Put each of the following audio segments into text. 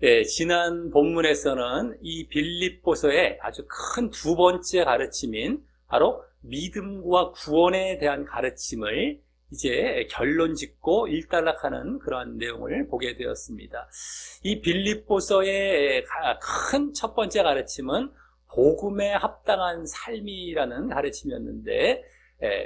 네, 지난 본문에서는 이 빌립보서의 아주 큰 두 번째 가르침인 바로 믿음과 구원에 대한 가르침을 이제 결론 짓고 일단락하는 그러한 내용을 보게 되었습니다. 이 빌립보서의 큰 첫 번째 가르침은 복음에 합당한 삶이라는 가르침이었는데,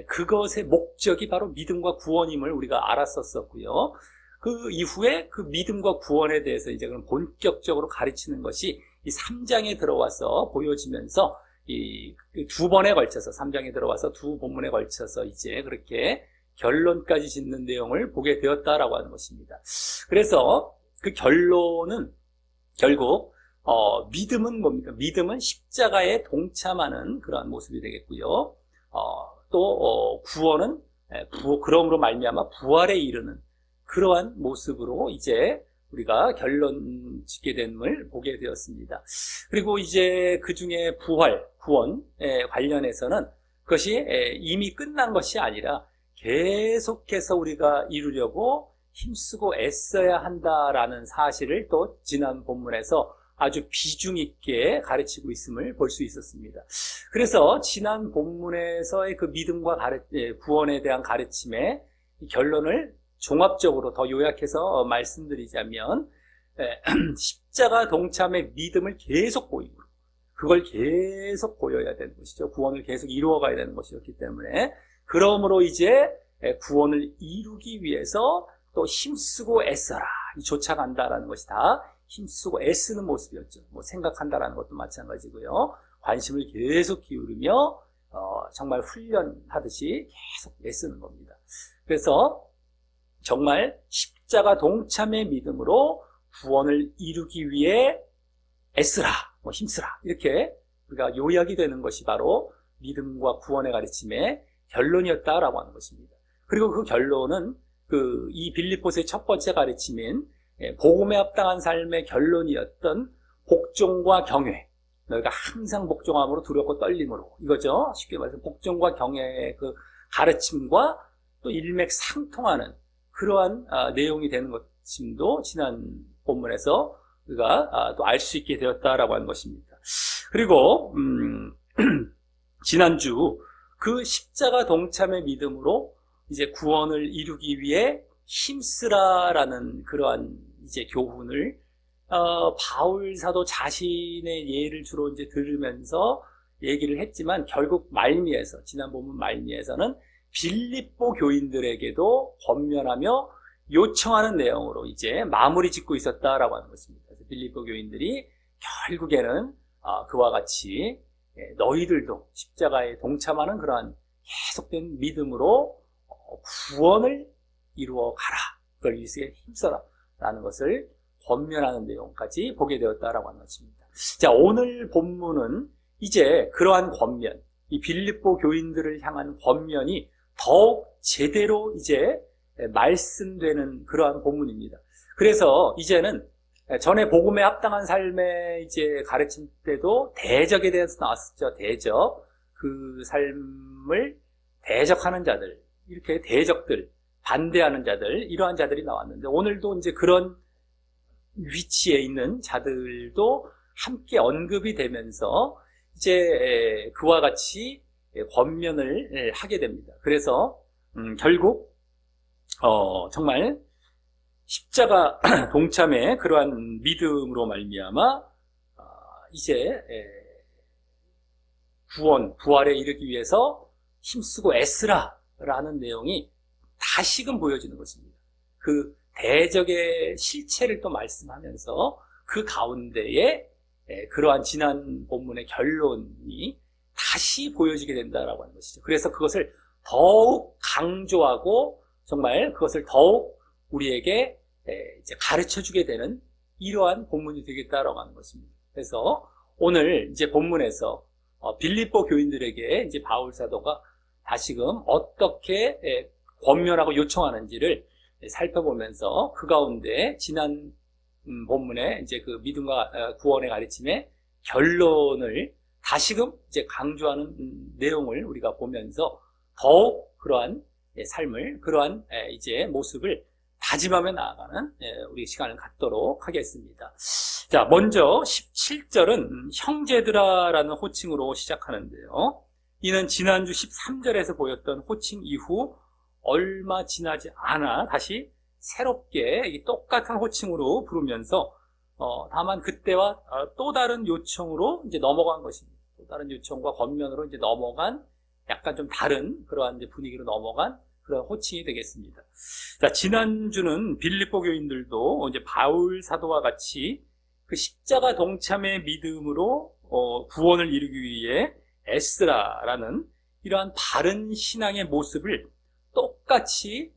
그것의 목적이 바로 믿음과 구원임을 우리가 알았었고요. 그 이후에 그 믿음과 구원에 대해서 이제 그럼 본격적으로 가르치는 것이 이 3장에 들어와서 보여지면서 이 두 번에 걸쳐서 3장에 들어와서 두 본문에 걸쳐서 이제 그렇게 결론까지 짓는 내용을 보게 되었다라고 하는 것입니다. 그래서 그 결론은 결국 믿음은 뭡니까? 믿음은 십자가에 동참하는 그러한 모습이 되겠고요. 또 구원은 그러므로 말미암아 부활에 이르는 그러한 모습으로 이제 우리가 결론 짓게 됨을 보게 되었습니다. 그리고 이제 그 중에 부활, 구원에 관련해서는 그것이 이미 끝난 것이 아니라 계속해서 우리가 이루려고 힘쓰고 애써야 한다라는 사실을 또 지난 본문에서 아주 비중 있게 가르치고 있음을 볼 수 있었습니다. 그래서 지난 본문에서의 그 믿음과 구원에 대한 가르침의 결론을 종합적으로 더 요약해서 말씀드리자면, 십자가 동참의 믿음을 계속 보이고 그걸 계속 보여야 되는 것이죠. 구원을 계속 이루어가야 되는 것이었기 때문에, 그러므로 이제 구원을 이루기 위해서 또 힘쓰고 애써라, 쫓아간다라는 것이 다 힘쓰고 애쓰는 모습이었죠. 뭐 생각한다라는 것도 마찬가지고요. 관심을 계속 기울이며 정말 훈련하듯이 계속 애쓰는 겁니다. 그래서 정말 십자가 동참의 믿음으로 구원을 이루기 위해 애쓰라, 힘쓰라, 이렇게 우리가 요약이 되는 것이 바로 믿음과 구원의 가르침의 결론이었다라고 하는 것입니다. 그리고 그 결론은 이 빌립보서의 첫 번째 가르침인 복음에 합당한 삶의 결론이었던 복종과 경외, 너희가 항상 복종함으로 두렵고 떨림으로, 이거죠. 쉽게 말해서 복종과 경외의 그 가르침과 또 일맥상통하는 그러한 내용이 되는 것임도 지난 본문에서 우리가 또 알 수 있게 되었다라고 하는 것입니다. 그리고 지난주 그 십자가 동참의 믿음으로 이제 구원을 이루기 위해 힘쓰라라는 그러한 이제 교훈을 바울 사도 자신의 예를 주로 이제 들으면서 얘기를 했지만, 결국 말미에서, 지난 본문 말미에서는 빌립보 교인들에게도 권면하며 요청하는 내용으로 이제 마무리 짓고 있었다라고 하는 것입니다. 그래서 빌립보 교인들이 결국에는 그와 같이 너희들도 십자가에 동참하는 그러한 계속된 믿음으로 구원을 이루어 가라, 그걸 위해서 힘써라 라는 것을 권면하는 내용까지 보게 되었다라고 하는 것입니다. 자, 오늘 본문은 이제 그러한 권면, 이 빌립보 교인들을 향한 권면이 더욱 제대로 이제 말씀되는 그러한 본문입니다. 그래서 이제는 전에 복음에 합당한 삶의 이제 가르침 때도 대적에 대해서 나왔었죠. 대적. 그 삶을 대적하는 자들, 이렇게 대적들, 반대하는 자들, 이러한 자들이 나왔는데, 오늘도 이제 그런 위치에 있는 자들도 함께 언급이 되면서 이제 그와 같이 권면을 하게 됩니다. 그래서 결국 정말 십자가 동참의 그러한 믿음으로 말미암아 이제 부활에 이르기 위해서 힘쓰고 애쓰라라는 내용이 다시금 보여지는 것입니다. 그 대적의 실체를 또 말씀하면서 그 가운데에 그러한 지난 본문의 결론이 다시 보여지게 된다라고 하는 것이죠. 그래서 그것을 더욱 강조하고 정말 그것을 더욱 우리에게 이제 가르쳐주게 되는 이러한 본문이 되겠다라고 하는 것입니다. 그래서 오늘 이제 본문에서 빌립보 교인들에게 이제 바울 사도가 다시금 어떻게 권면하고 요청하는지를 살펴보면서 그 가운데 지난 본문에 이제 그 믿음과 구원의 가르침의 결론을 다시금 이제 강조하는 내용을 우리가 보면서 더욱 그러한 삶을, 그러한 이제 모습을 다짐하며 나아가는 우리 시간을 갖도록 하겠습니다. 자, 먼저 17절은 형제들아라는 호칭으로 시작하는데요. 이는 지난주 13절에서 보였던 호칭 이후 얼마 지나지 않아 다시 새롭게 이 똑같은 호칭으로 부르면서 다만 그때와 또 다른 요청으로 이제 넘어간 것입니다. 또 다른 요청과 겉면으로 이제 넘어간 약간 좀 다른 그러한 이제 분위기로 넘어간 그런 호칭이 되겠습니다. 자, 지난주는 빌립보 교인들도 이제 바울 사도와 같이 그 십자가 동참의 믿음으로 구원을 이루기 위해 애쓰라라는 이러한 바른 신앙의 모습을 똑같이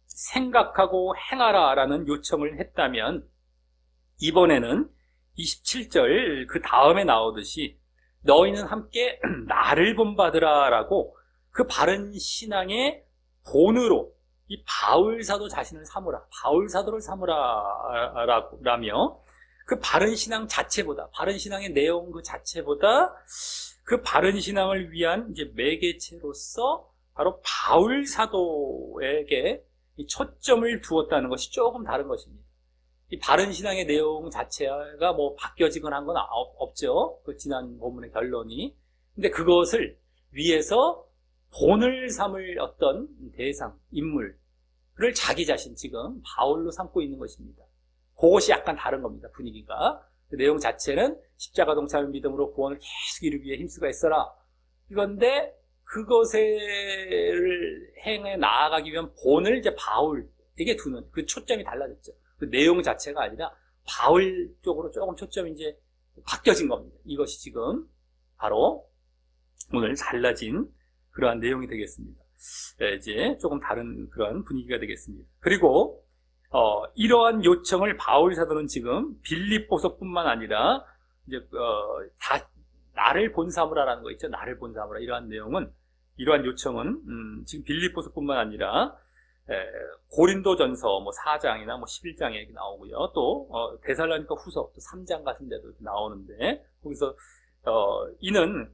생각하고 행하라라는 요청을 했다면, 이번에는 27절 그 다음에 나오듯이 너희는 함께 나를 본받으라라고 그 바른 신앙의 본으로 이 바울 사도 자신을 삼으라, 바울 사도를 삼으라라며 그 바른 신앙 자체보다, 바른 신앙의 내용 그 자체보다 그 바른 신앙을 위한 이제 매개체로서 바로 바울 사도에게 이 초점을 두었다는 것이 조금 다른 것입니다. 이 바른 신앙의 내용 자체가 뭐 바뀌어지거나 한 건 없죠. 그 지난 본문의 결론이. 근데 그것을 위해서 본을 삼을 어떤 대상, 인물을 자기 자신 지금 바울로 삼고 있는 것입니다. 그것이 약간 다른 겁니다. 분위기가. 그 내용 자체는 십자가 동참의 믿음으로 구원을 계속 이루기 위해 힘쓰고 애써라. 이건데 그것을 행해 나아가기 위한 본을 이제 바울에게 두는 그 초점이 달라졌죠. 그 내용 자체가 아니라 바울 쪽으로 조금 초점이 이제 바뀌어진 겁니다. 이것이 지금 바로 오늘 달라진 그러한 내용이 되겠습니다. 이제 조금 다른 그러한 분위기가 되겠습니다. 그리고 이러한 요청을 바울 사도는 지금 빌립보서뿐만 아니라 이제 나를 본삼으라라는 거 있죠. 나를 본삼으라. 이러한 요청은 지금 빌립보서뿐만 아니라 고린도전서 뭐 4장이나 뭐 11장에 이렇게 나오고요. 또 데살로니가 후서 또 3장 같은 데도 나오는데, 거기서 이는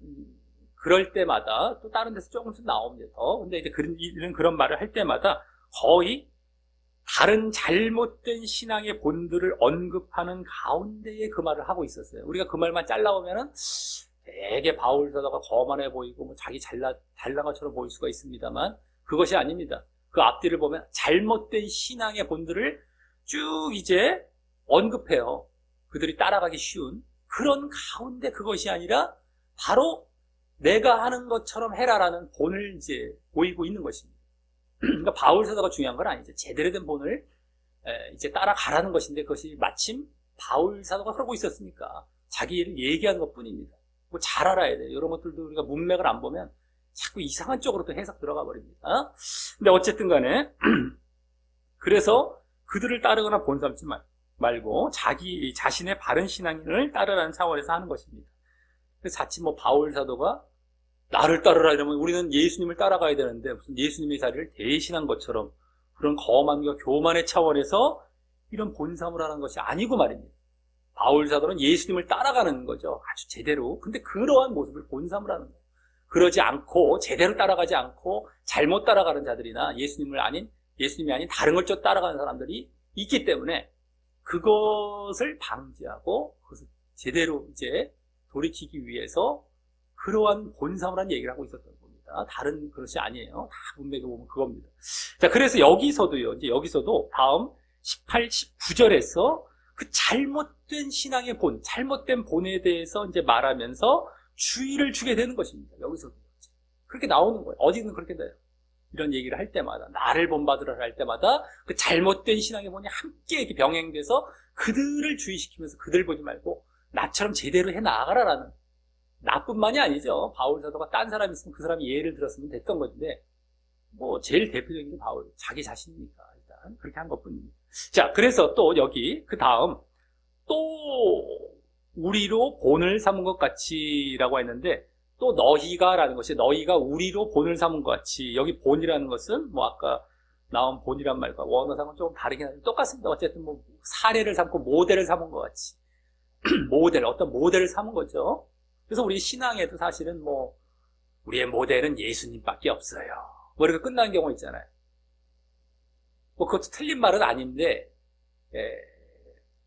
그럴 때마다 또 다른 데서 조금씩 나옵니다. 근데 이제 그런 말을 할 때마다 거의 다른 잘못된 신앙의 본들을 언급하는 가운데에 그 말을 하고 있었어요. 우리가 그 말만 잘라보면은 되게 바울 사도가 거만해 보이고 뭐 자기 잘난 것처럼 보일 수가 있습니다만, 그것이 아닙니다. 그 앞뒤를 보면 잘못된 신앙의 본들을 쭉 이제 언급해요. 그들이 따라가기 쉬운 그런 가운데 그것이 아니라 바로 내가 하는 것처럼 해라라는 본을 이제 보이고 있는 것입니다. 그러니까 바울 사도가 중요한 건 아니죠. 제대로 된 본을 이제 따라가라는 것인데, 그것이 마침 바울 사도가 그러고 있었으니까 자기를 얘기하는 것 뿐입니다. 뭐 잘 알아야 돼요. 이런 것들도 우리가 문맥을 안 보면 자꾸 이상한 쪽으로 또 해석 들어가 버립니다. 근데 어쨌든 간에 그래서 그들을 따르거나 본삼지 말고 자기 자신의 바른 신앙을 따르라는 차원에서 하는 것입니다. 그래서 자칫 뭐 바울 사도가 나를 따르라 이러면 우리는 예수님을 따라가야 되는데 무슨 예수님의 자리를 대신한 것처럼 그런 거만과 교만의 차원에서 이런 본삼을 하는 것이 아니고 말입니다. 바울 사도는 예수님을 따라가는 거죠. 아주 제대로. 근데 그러한 모습을 본삼을 하는 거예요. 그러지 않고 제대로 따라가지 않고 잘못 따라가는 자들이나 예수님이 아닌 다른 걸 쫓아 따라가는 사람들이 있기 때문에 그것을 방지하고 그것을 제대로 이제 돌이키기 위해서 그러한 본삼을 한 얘기를 하고 있었던 겁니다. 다른 것이 아니에요. 다 문맥에 보면 그겁니다. 자, 그래서 여기서도 다음 18, 19절에서 그 잘못된 신앙의 본, 잘못된 본에 대해서 이제 말하면서 주의를 주게 되는 것입니다. 여기서도 그렇게 나오는 거예요. 어디든 그렇게 돼요. 이런 얘기를 할 때마다, 나를 본받으라 할 때마다 그 잘못된 신앙의 본이 함께 이렇게 병행돼서 그들을 주의시키면서 그들 보지 말고 나처럼 제대로 해 나가라라는, 나뿐만이 아니죠. 바울 사도가 딴 사람이 있으면 그 사람이 예를 들었으면 됐던 건데, 뭐 제일 대표적인 게 바울 자기 자신이니까 일단 그렇게 한 것뿐입니다. 자, 그래서 또 여기 그 다음 또 우리로 본을 삼은 것 같이라고 했는데, 또 너희가라는 것이 너희가 우리로 본을 삼은 것 같이, 여기 본이라는 것은 뭐 아까 나온 본이란 말과 원어상은 조금 다르긴 한데 똑같습니다. 어쨌든 뭐 사례를 삼고 모델을 삼은 것 같이 어떤 모델을 삼은 거죠. 그래서 우리 신앙에도 사실은 뭐 우리의 모델은 예수님밖에 없어요, 뭐 이렇게 끝나는 경우 있잖아요. 뭐 그것도 틀린 말은 아닌데, 예,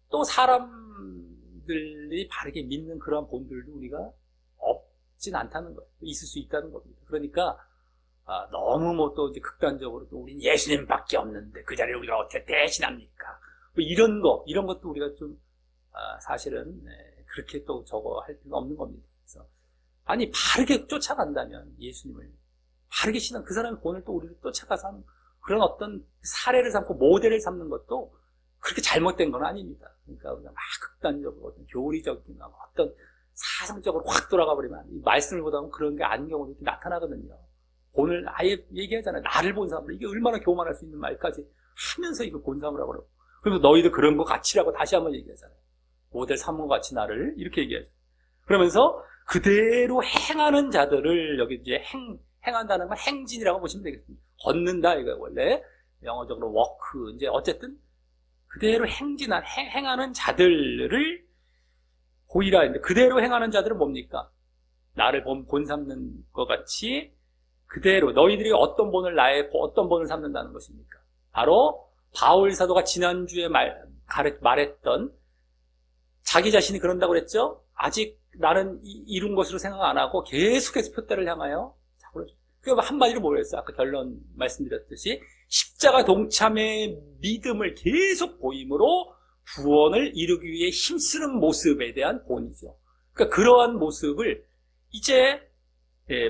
또 사람들이 바르게 믿는 그런 본들도 우리가 없진 않다는 거예요. 있을 수 있다는 겁니다. 그러니까 너무 뭐 또 이제 극단적으로 또 우린 예수님밖에 없는데 그 자리를 우리가 어떻게 대신합니까? 뭐 이런 것도 우리가 좀 사실은 그렇게 또 저거 할 필요는 없는 겁니다. 그래서 아니 바르게 쫓아간다면 예수님을 바르게 신앙 그 사람의 본을 또 우리를 쫓아가서 하는 그런 어떤 사례를 삼고 모델을 삼는 것도 그렇게 잘못된 건 아닙니다. 그러니까 우리가 막 극단적으로 어떤 교리적인 어떤 사상적으로 확 돌아가 버리면 이 말씀을 보다 보면 그런 게 아닌 경우도 이렇게 나타나거든요. 오늘 아예 얘기하잖아요. 나를 본 사람들 이게 얼마나 교만할 수 있는 말까지 하면서 이거 본 사람이라고 그러고 그래서 너희도 그런 거 같이라고 다시 한번 얘기하잖아요. 모델 삼은 것 같이 나를 이렇게 얘기하죠. 그러면서 그대로 행하는 자들을 여기 이제 행한다는 건 행진이라고 보시면 되겠습니다. 걷는다 이거 원래 영어적으로 워크 이제 어쨌든 그대로 행하는 자들을 보이라 했는데 그대로 행하는 자들은 뭡니까? 나를 본삼는 것 같이 그대로 너희들이 어떤 본을 어떤 본을 삼는다는 것입니까? 바로 바울 사도가 지난주에 말했던 자기 자신이 그런다고 그랬죠? 아직 나는 이룬 것으로 생각 안 하고 계속해서 표대를 향하여 그 한마디로 뭐였어요? 아까 결론 말씀드렸듯이 십자가 동참의 믿음을 계속 보임으로 구원을 이루기 위해 힘쓰는 모습에 대한 본이죠. 그러니까 그러한 모습을 이제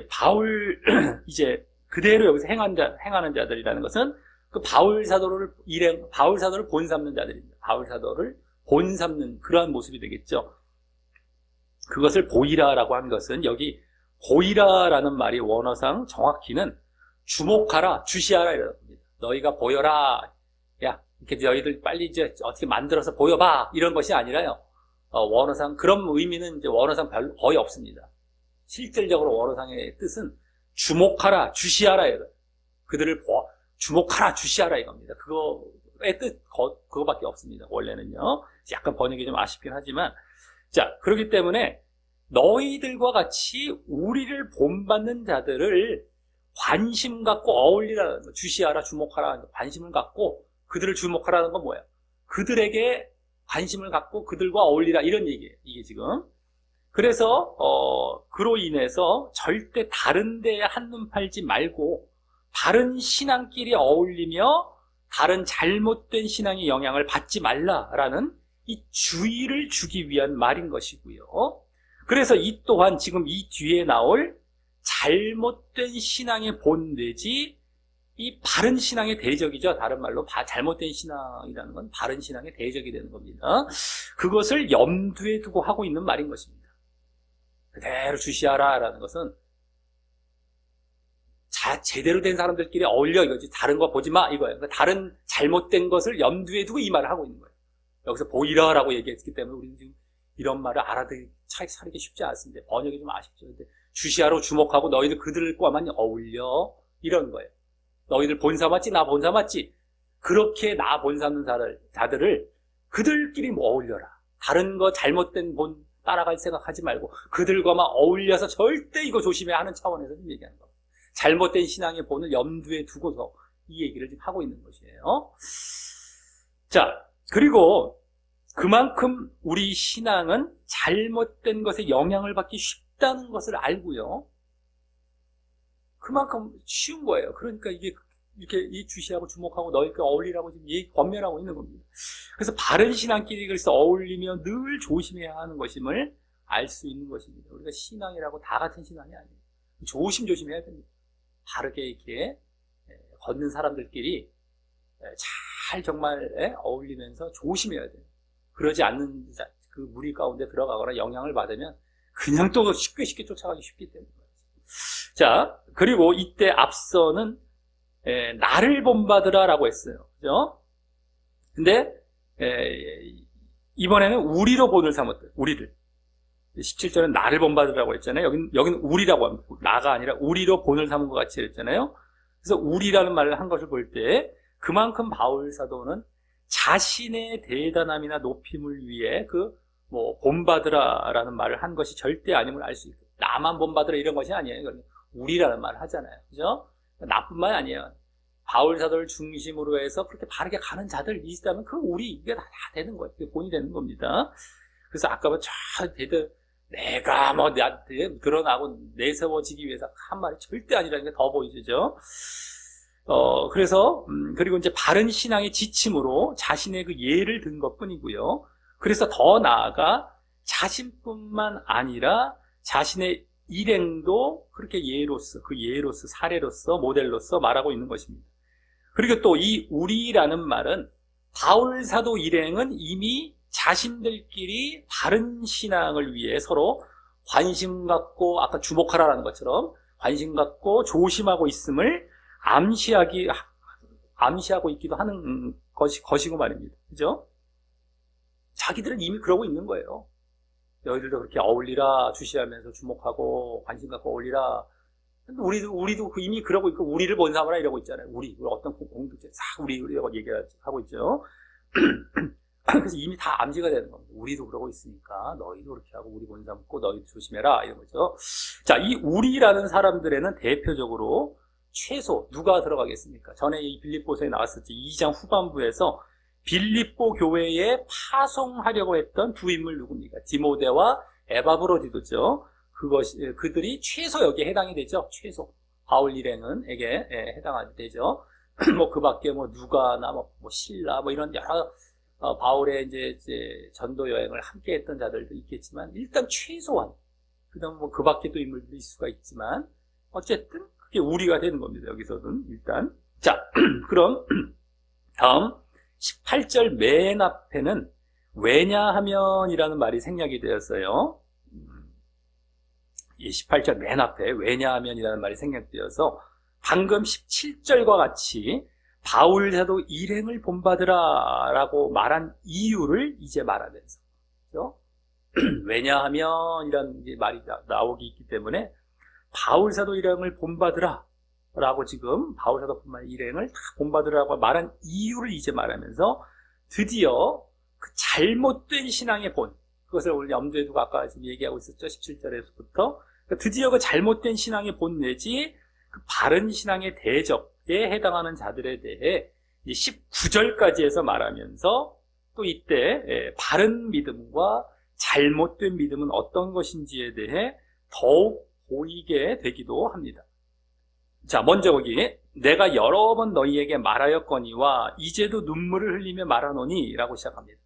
바울 이제 그대로 여기서 행하는 자들이라는 것은 그 바울 사도를 본삼는 자들입니다. 바울 사도를 본삼는 그러한 모습이 되겠죠. 그것을 보이라라고 한 것은 여기 보이라라는 말이 원어상 정확히는 주목하라, 주시하라 이런 겁니다. 너희가 보여라, 야 이렇게 너희들 빨리 이제 어떻게 만들어서 보여봐 이런 것이 아니라요. 원어상 그런 의미는 이제 원어상 거의 없습니다. 실질적으로 원어상의 뜻은 주목하라, 주시하라 이거예요. 그들을 주목하라, 주시하라 이겁니다. 그거의 뜻 그거밖에 없습니다. 원래는요. 약간 번역이 좀 아쉽긴 하지만 자 그렇기 때문에 너희들과 같이 우리를 본받는 자들을 관심 갖고 어울리라는 거, 주시하라, 주목하라, 관심을 갖고 그들을 주목하라는 건 뭐예요? 그들에게 관심을 갖고 그들과 어울리라 이런 얘기예요. 이게 지금. 그래서 그로 인해서 절대 다른 데에 한눈 팔지 말고 바른 신앙끼리 어울리며 다른 잘못된 신앙의 영향을 받지 말라라는 이 주의를 주기 위한 말인 것이고요. 그래서 이 또한 지금 이 뒤에 나올 잘못된 신앙의 본 내지 이 바른 신앙의 대적이죠. 다른 말로 잘못된 신앙이라는 건 바른 신앙의 대적이 되는 겁니다. 그것을 염두에 두고 하고 있는 말인 것입니다. 그대로 주시하라라는 것은 제대로 된 사람들끼리 어울려 이거지. 다른 거 보지 마 이거예요. 그러니까 다른 잘못된 것을 염두에 두고 이 말을 하고 있는 거예요. 여기서 보이라라고 얘기했기 때문에 우리는 지금 이런 말을 알아듣기 쉽지 않습니다. 번역이 좀 아쉽죠. 근데 주시하로 주목하고 너희들 그들과만 어울려 이런 거예요. 너희들 본삼았지 나 본삼았지 그렇게 나 본삼는 자들을 그들끼리 어울려라. 다른 거 잘못된 본 따라갈 생각하지 말고 그들과만 어울려서 절대 이거 조심해야 하는 차원에서 좀 얘기하는 겁니다. 잘못된 신앙의 본을 염두에 두고서 이 얘기를 지금 하고 있는 것이에요. 자, 그리고 그만큼 우리 신앙은 잘못된 것에 영향을 받기 쉽다는 것을 알고요. 그만큼 쉬운 거예요. 그러니까 이게 이렇게 주시하고 주목하고 너희가 어울리라고 지금 권면하고 있는 겁니다. 그래서 바른 신앙끼리 그래서 어울리며 늘 조심해야 하는 것임을 알 수 있는 것입니다. 우리가 신앙이라고 다 같은 신앙이 아니에요. 조심해야 됩니다. 바르게 이렇게 걷는 사람들끼리 잘 정말 어울리면서 조심해야 돼요. 그러지 않는 그 무리 가운데 들어가거나 영향을 받으면 그냥 또 쉽게 쫓아가기 쉽기 때문에. 자, 그리고 이때 앞서는 나를 본받으라라고 했어요. 그죠? 근데 이번에는 우리로 본을 삼았대요. 우리를. 17절은 나를 본받으라고 했잖아요. 여기는 우리라고 합니다. 나가 아니라 우리로 본을 삼은 것 같이 했잖아요. 그래서 우리라는 말을 한 것을 볼 때 그만큼 바울 사도는 자신의 대단함이나 높임을 위해 본받으라라는 말을 한 것이 절대 아님을 알 수 있고 나만 본받으라 이런 것이 아니에요. 우리라는 말을 하잖아요. 그죠? 나뿐만 아니에요. 바울 사도를 중심으로 해서 그렇게 바르게 가는 자들 있다면 그 우리 이게 다 되는 거예요. 그게 본이 되는 겁니다. 그래서 아까 저 대들 내가 뭐 나한테 드러나고 내세워지기 위해서 한 말이 절대 아니라는 게 더 보이죠. 그래서 그리고 이제 바른 신앙의 지침으로 자신의 그 예를 든 것뿐이고요. 그래서 더 나아가 자신뿐만 아니라 자신의 일행도 그렇게 예로서, 그 예로서, 사례로서, 모델로서 말하고 있는 것입니다. 그리고 또 이 우리라는 말은 바울 사도 일행은 이미 자신들끼리 바른 신앙을 위해 서로 관심 갖고, 아까 주목하라는 것처럼 관심 갖고 조심하고 있음을 암시하고 있기도 하는 것이고 말입니다. 그죠? 자기들은 이미 그러고 있는 거예요. 너희들도 그렇게 어울리라, 주시하면서 주목하고 관심 갖고 어울리라. 우리도 이미 그러고 있고, 우리를 본 삼아라 이러고 있잖아요. 우리 어떤 공동체 싹 우리라고 얘기하고 있죠. 그래서 이미 다 암시가 되는 겁니다. 우리도 그러고 있으니까 너희도 그렇게 하고 우리 본 삼고 너희도 조심해라 이런 거죠. 자, 이 우리라는 사람들에는 대표적으로 최소 누가 들어가겠습니까? 전에 이 빌립보서에 나왔었지. 2장 후반부에서 빌립보 교회에 파송하려고 했던 두 인물 누굽니까? 디모데와 에바브로디도죠. 그들이 최소 여기에 해당이 되죠. 최소. 바울 일행에게 해당이 되죠. 뭐 그 밖에 뭐 누가나 뭐 실라 뭐 이런 여러 바울의 이제 전도 여행을 함께 했던 자들도 있겠지만 일단 최소한 그다음 뭐 그 밖에 또 인물들이 있을 수가 있지만 어쨌든 그게 우리가 되는 겁니다. 여기서는 일단. 자, 그럼 다음 18절 맨 앞에는 왜냐하면이라는 말이 생략이 되었어요. 이 18절 맨 앞에 왜냐하면이라는 말이 생략되어서 방금 17절과 같이 바울 사도 일행을 본받으라 라고 말한 이유를 이제 말하면서, 그렇죠? 왜냐하면이라는 말이 나오기 있기 때문에 바울 사도 일행을 본받으라 라고 지금 바울 사도뿐만 일행을 다 본받으라고 말한 이유를 이제 말하면서 드디어 그 잘못된 신앙의 본, 그것을 오늘 염두에 두고 아까 지금 얘기하고 있었죠. 17절에서부터. 드디어 그 잘못된 신앙의 본 내지 그 바른 신앙의 대적에 해당하는 자들에 대해 19절까지 해서 말하면서 또 이때 바른 믿음과 잘못된 믿음은 어떤 것인지에 대해 더욱 보이게 되기도 합니다. 자, 먼저 거기 내가 여러 번 너희에게 말하였거니와 이제도 눈물을 흘리며 말하노니 라고 시작합니다.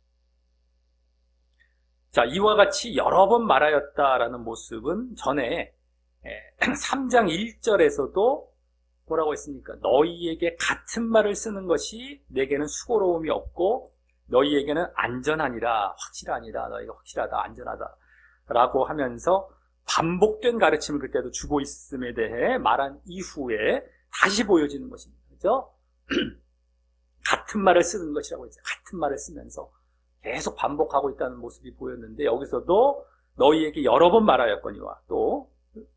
자, 이와 같이 여러 번 말하였다라는 모습은 전에 3장 1절에서도 뭐라고 했습니까? 너희에게 같은 말을 쓰는 것이 내게는 수고로움이 없고 너희에게는 안전하니라, 확실하니라, 너희가 확실하다, 안전하다 라고 하면서 반복된 가르침을 그때도 주고 있음에 대해 말한 이후에 다시 보여지는 것입니다. 그죠? 같은 말을 쓰는 것이라고 했죠. 같은 말을 쓰면서 계속 반복하고 있다는 모습이 보였는데 여기서도 너희에게 여러 번 말하였거니와 또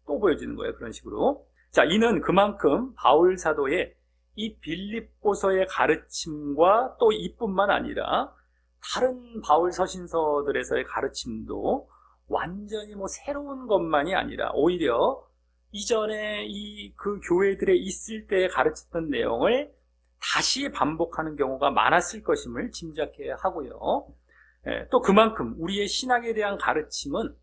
보여지는 거예요. 그런 식으로. 자, 이는 그만큼 바울 사도의 이 빌립보서의 가르침과 또 이뿐만 아니라 다른 바울 서신서들에서의 가르침도 완전히 뭐 새로운 것만이 아니라 오히려 이전에 그 교회들에 있을 때 가르쳤던 내용을 다시 반복하는 경우가 많았을 것임을 짐작해야 하고요. 또 그만큼 우리의 신앙에 대한 가르침은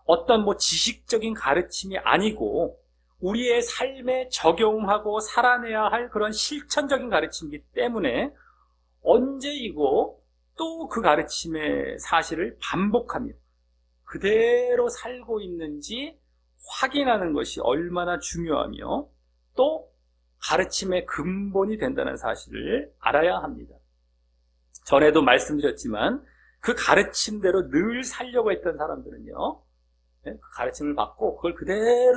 어떤 뭐 지식적인 가르침이 아니고 우리의 삶에 적용하고 살아내야 할 그런 실천적인 가르침이기 때문에 언제이고 또 그 가르침의 사실을 반복하며 그대로 살고 있는지 확인하는 것이 얼마나 중요하며 또 가르침의 근본이 된다는 사실을 알아야 합니다. 전에도 말씀드렸지만 그 가르침대로 늘 살려고 했던 사람들은요, 그 가르침을 받고 그걸 그대로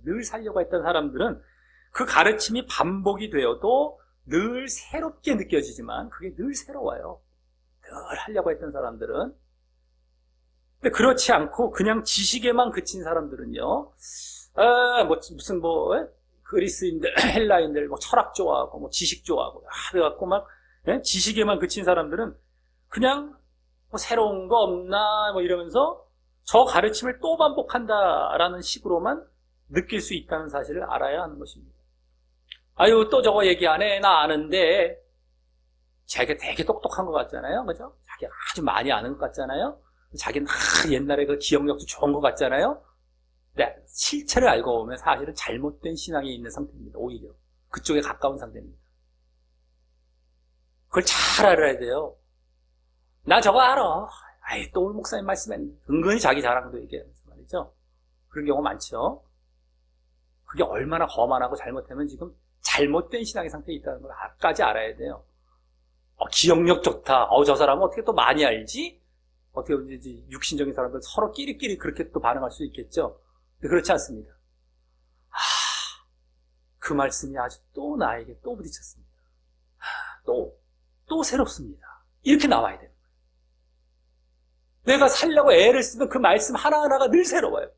늘 살려고 했던 사람들은 그 가르침이 반복이 되어도 늘 새롭게 느껴지지만 그게 늘 새로워요. 늘 하려고 했던 사람들은. 근데 그렇지 않고 그냥 지식에만 그친 사람들은요, 무슨 그리스인들, 헬라인들, 철학 좋아하고, 지식 좋아하고, 그래갖고 지식에만 그친 사람들은 그냥 새로운 거 없나, 이러면서 저 가르침을 또 반복한다라는 식으로만 느낄 수 있다는 사실을 알아야 하는 것입니다. 아유, 또 저거 얘기하네. 나 아는데. 자기가 되게 똑똑한 것 같잖아요. 그죠? 자기가 아주 많이 아는 것 같잖아요. 자기는 옛날에 그 기억력도 좋은 것 같잖아요. 근데 실체를 알고 보면 사실은 잘못된 신앙에 있는 상태입니다. 오히려. 그쪽에 가까운 상태입니다. 그걸 잘 알아야 돼요. 나 저거 알아. 아이, 또 오늘 목사님 말씀했는데. 은근히 자기 자랑도 얘기하면서 말이죠. 그런 경우 많죠. 그게 얼마나 거만하고 잘못하면 지금 잘못된 신앙의 상태에 있다는 걸까지 알아야 돼요. 기억력 좋다. 저 사람은 어떻게 또 많이 알지? 어떻게 보면 육신적인 사람들 서로 끼리끼리 그렇게 또 반응할 수 있겠죠. 근데 그렇지 않습니다. 그 말씀이 아주 또 나에게 또 부딪혔습니다. 또 새롭습니다. 이렇게 나와야 돼요. 내가 살려고 애를 쓰면 그 말씀 하나하나가 늘 새로워요.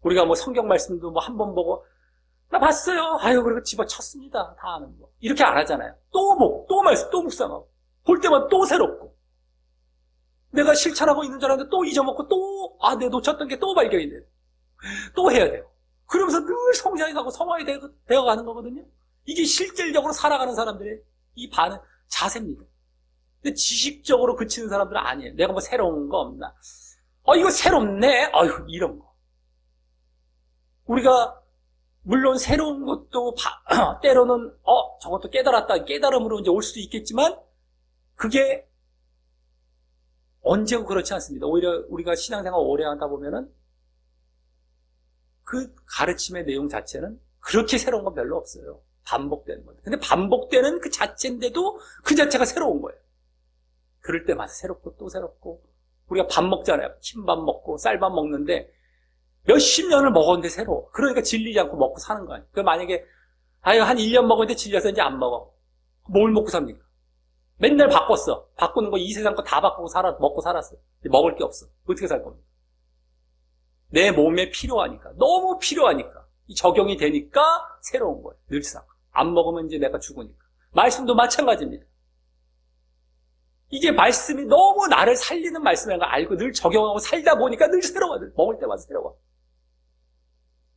우리가 뭐 성경 말씀도 뭐 한 번 보고 나 봤어요. 아유, 그리고 집어쳤습니다. 다 아는 거. 이렇게 안 하잖아요. 또 말씀, 또 묵상하고. 볼 때마다 또 새롭고. 내가 실천하고 있는 줄 알았는데 또 잊어먹고 내가 놓쳤던 게 또 발견이 돼요. 또 해야 돼요. 그러면서 늘 성장해 가고 성화에 되어 가는 거거든요. 이게 실질적으로 살아가는 사람들의 이 자세입니다. 근데 지식적으로 그치는 사람들은 아니에요. 내가 뭐 새로운 거 없나. 이거 새롭네. 이런 거. 우리가 물론 새로운 것도 때로는 저것도 깨달았다. 깨달음으로 이제 올 수도 있겠지만 그게 언제고 그렇지 않습니다. 오히려 우리가 신앙생활 오래 하다 보면은 그 가르침의 내용 자체는 그렇게 새로운 건 별로 없어요. 반복되는 거예요. 근데 반복되는 그 자체인데도 그 자체가 새로운 거예요. 그럴 때마다 새롭고 또 새롭고. 우리가 밥 먹잖아요. 흰밥 먹고 쌀밥 먹는데 몇십 년을 먹었는데 새로워. 그러니까 질리지 않고 먹고 사는 거예요. 만약에 한 1년 먹었는데 질려서 이제 안 먹어. 뭘 먹고 삽니까? 맨날 바꿨어. 바꾸는 거 이 세상 거 다 바꾸고 먹고 살았어. 먹을 게 없어. 어떻게 살 겁니까? 내 몸에 필요하니까. 너무 필요하니까. 적용이 되니까 새로운 거예요. 늘상. 안 먹으면 이제 내가 죽으니까. 말씀도 마찬가지입니다. 이게 말씀이 너무 나를 살리는 말씀이라는 걸 알고 늘 적용하고 살다 보니까 늘 새로워. 먹을 때마다 새로워.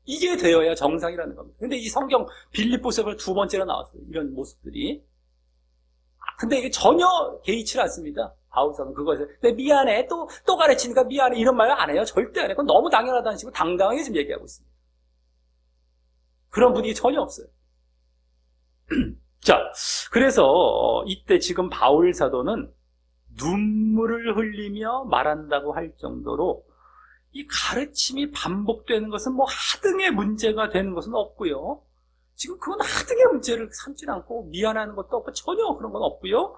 이게 되어야 정상이라는 겁니다. 근데 이 성경 빌립보서에 두 번째로 나왔어요. 이런 모습들이. 근데 이게 전혀 개의치 않습니다. 바울사는 그것을. 근데 미안해. 또 가르치니까 미안해. 이런 말 안 해요. 절대 안 해요. 그건 너무 당연하다는 식으로 당당하게 지금 얘기하고 있습니다. 그런 분위기 전혀 없어요. 자, 그래서 이때 지금 바울 사도는 눈물을 흘리며 말한다고 할 정도로 이 가르침이 반복되는 것은 뭐 하등의 문제가 되는 것은 없고요. 지금 그건 하등의 문제를 삼지 않고 미안해하는 것도 없고 전혀 그런 건 없고요.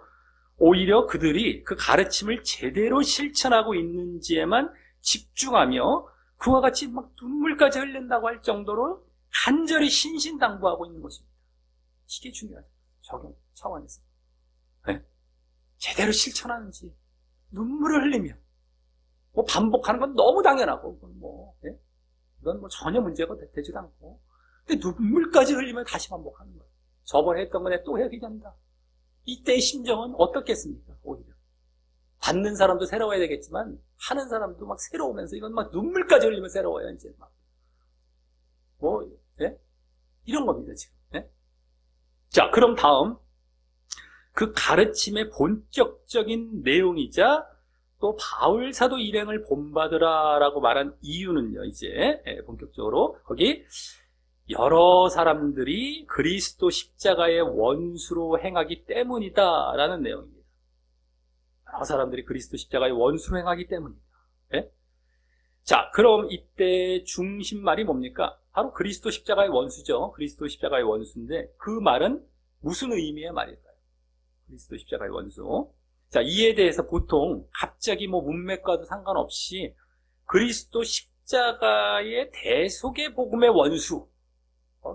오히려 그들이 그 가르침을 제대로 실천하고 있는지에만 집중하며 그와 같이 막 눈물까지 흘린다고 할 정도로 간절히 신신당부하고 있는 것입니다. 이게 중요하죠. 적용 차원에서. 네? 제대로 실천하는지 눈물을 흘리며 뭐 반복하는 건 너무 당연하고 이건 뭐 전혀 문제가 되지도 않고 근데 눈물까지 흘리면 다시 반복하는 거예요. 저번에 했던 거에 또 해야 된다. 이때의 심정은 어떻겠습니까? 오히려 받는 사람도 새로워야 되겠지만 하는 사람도 막 새로우면서 이건 막 눈물까지 흘리면 새로워요. 이제 막 이런 겁니다 지금. 자, 그럼 다음 그 가르침의 본격적인 내용이자 또 바울 사도 일행을 본받으라라고 말한 이유는요. 이제 본격적으로 거기 여러 사람들이 그리스도 십자가의 원수로 행하기 때문이다라는 내용입니다. 여러 사람들이 그리스도 십자가의 원수로 행하기 때문이다. 자, 그럼 이때 중심말이 뭡니까? 바로 그리스도 십자가의 원수죠. 그리스도 십자가의 원수인데 그 말은 무슨 의미의 말일까요? 그리스도 십자가의 원수. 자, 이에 대해서 보통 갑자기 문맥과도 상관없이 그리스도 십자가의 대속의 복음의 원수,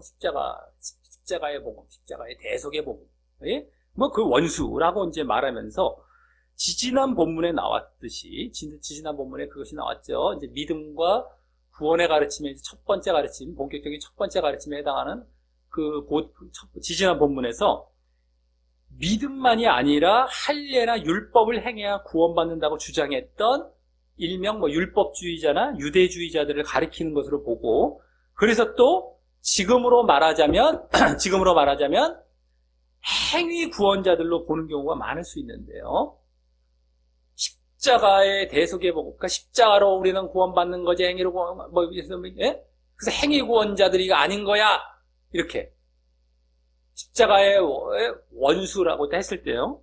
십자가의 복음, 십자가의 대속의 복음, 그 원수라고 이제 말하면서 지지난 본문에 나왔듯이 지지난 본문에 그것이 나왔죠. 이제 믿음과 구원의 가르침의 첫 번째 가르침, 본격적인 첫 번째 가르침에 해당하는 지지난 본문에서 믿음만이 아니라 할례나 율법을 행해야 구원받는다고 주장했던 일명 율법주의자나 유대주의자들을 가리키는 것으로 보고 그래서 또 지금으로 말하자면 행위 구원자들로 보는 경우가 많을 수 있는데요. 십자가의 대속에 보고, 그러니까 십자가로 우리는 구원받는 거지, 행위로 구원, 예? 그래서 행위 구원자들이 아닌 거야. 이렇게. 십자가의 원수라고 했을 때요.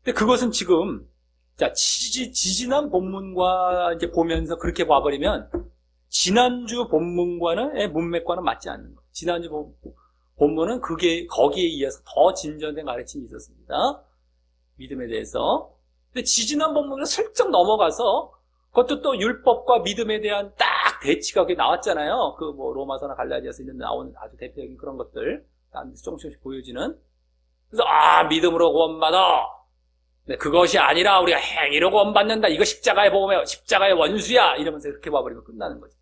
근데 그것은 지금, 자, 지지난 본문과 이제 보면서 그렇게 봐버리면, 지난주 본문과는, 문맥과는 맞지 않는 거예요. 지난주 본문은 거기에 이어서 더 진전된 가르침이 있었습니다. 믿음에 대해서. 근데 지지난 본문을 슬쩍 넘어가서 그것도 또 율법과 믿음에 대한 딱 대치가 나왔잖아요. 로마서나 갈라디아서 있는 나오는 아주 대표적인 그런 것들. 조금씩 보여지는. 그래서, 믿음으로 구원받아. 네, 그것이 아니라 우리가 행위로 구원받는다. 이거 십자가에 보면 십자가의 원수야. 이러면서 이렇게 봐버리면 끝나는 거죠.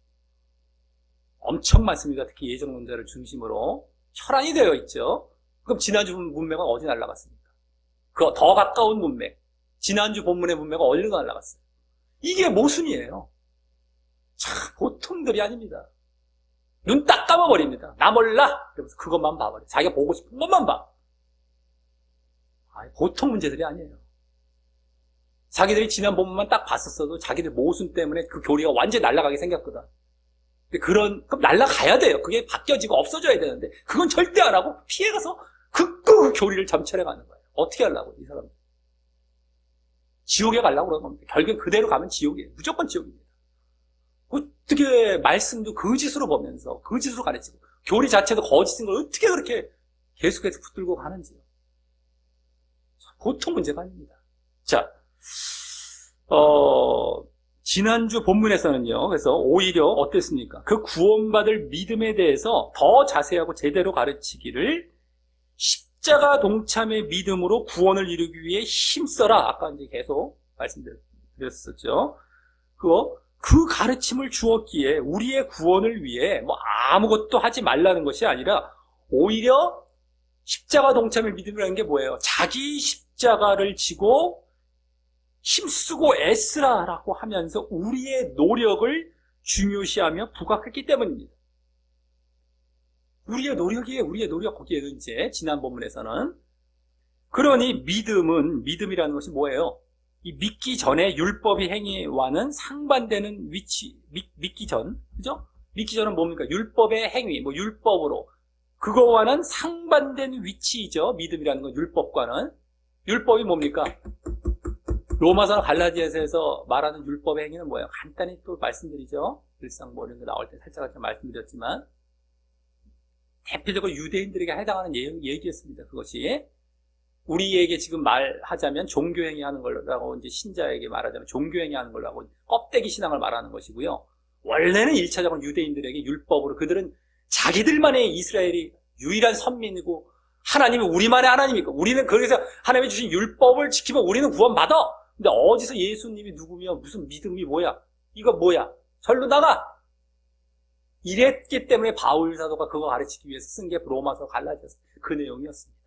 엄청 많습니다. 특히 예정론자를 중심으로. 혈안이 되어 있죠. 그럼 지난주 문맥은 어디 날아갔습니까? 그 더 가까운 문맥. 지난주 본문의 문맥은 어디로 날아갔어요? 이게 모순이에요. 참, 보통들이 아닙니다. 눈 딱 감아버립니다. 나 몰라! 그러면서 그것만 봐버려. 자기가 보고 싶은 것만 봐. 보통 문제들이 아니에요. 자기들이 지난 본문만 딱 봤었어도 자기들 모순 때문에 그 교리가 완전히 날아가게 생겼거든. 그럼 날아가야 돼요. 그게 바뀌어지고 없어져야 되는데, 그건 절대 안 하고 피해가서 그 교리를 점철해 가는 거예요. 어떻게 하려고, 이 사람들. 지옥에 가려고 그러는 겁니다. 결국엔 그대로 가면 지옥이에요. 무조건 지옥입니다. 어떻게 말씀도 거짓으로 보면서, 거짓으로 가르치고, 교리 자체도 거짓인 걸 어떻게 그렇게 계속해서 붙들고 가는지요. 보통 문제가 아닙니다. 자, 지난주 본문에서는요, 그래서 오히려 어땠습니까? 그 구원받을 믿음에 대해서 더 자세하고 제대로 가르치기를 십자가 동참의 믿음으로 구원을 이루기 위해 힘써라. 아까 이제 계속 말씀드렸었죠. 그 가르침을 주었기에 우리의 구원을 위해 아무것도 하지 말라는 것이 아니라 오히려 십자가 동참의 믿음이라는 게 뭐예요? 자기 십자가를 지고 힘쓰고 애쓰라라고 하면서 우리의 노력을 중요시하며 부각했기 때문입니다. 우리의 노력 거기에는 이제 지난 본문에서는 그러니 믿음이라는 것이 뭐예요? 이 믿기 전에 율법의 행위와는 상반되는 위치, 믿기 전, 그죠? 믿기 전은 뭡니까? 율법의 행위, 율법으로 그거와는 상반된 위치이죠. 믿음이라는 건 율법과는. 율법이 뭡니까? 로마서나 갈라디아서에서 말하는 율법의 행위는 뭐예요? 간단히 또 말씀드리죠. 일상 이런 거 나올 때 살짝 말씀드렸지만 대표적으로 유대인들에게 해당하는 얘기였습니다. 그것이 우리에게 지금 말하자면 종교행위 하는 거라고 이제 신자에게 말하자면 종교행위 하는 거라고 껍데기 신앙을 말하는 것이고요. 원래는 1차적으로 유대인들에게 율법으로 그들은 자기들만의 이스라엘이 유일한 선민이고 하나님이 우리만의 하나님이고 우리는 그래서 하나님이 주신 율법을 지키면 우리는 구원받아. 근데 어디서 예수님이 누구며 무슨 믿음이 뭐야? 이거 뭐야? 절로 나가! 이랬기 때문에 바울 사도가 그거 가르치기 위해서 쓴 게 로마서 갈라디아서 그 내용이었습니다.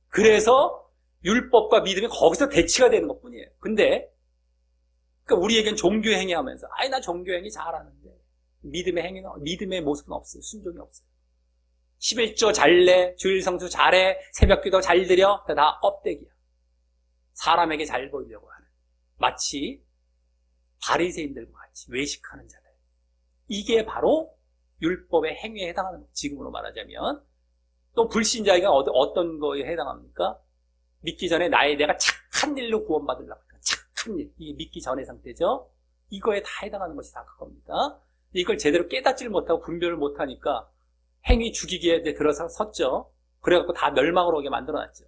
그래서 율법과 믿음이 거기서 대치가 되는 것 뿐이에요. 근데 그러니까 우리에겐 종교행위 하면서 나 종교행위 잘하는데 믿음의 모습은 없어요. 순종이 없어요. 11조 잘내, 주일 성수 잘해, 새벽기도 잘 드려, 다 껍데기야. 사람에게 잘 보이려고 하는 마치 바리새인들과 같이 외식하는 자들. 이게 바로 율법의 행위에 해당하는 거예요. 지금으로 말하자면 또 불신자에게 어떤 거에 해당합니까? 믿기 전에 내가 착한 일로 구원받으려고 해요. 착한 일, 이게 믿기 전의 상태죠. 이거에 다 해당하는 것이 다 그겁니다. 이걸 제대로 깨닫지를 못하고 분별을 못하니까 행위 죽이기에 들어섰죠. 그래갖고 다 멸망으로 오게 만들어놨죠.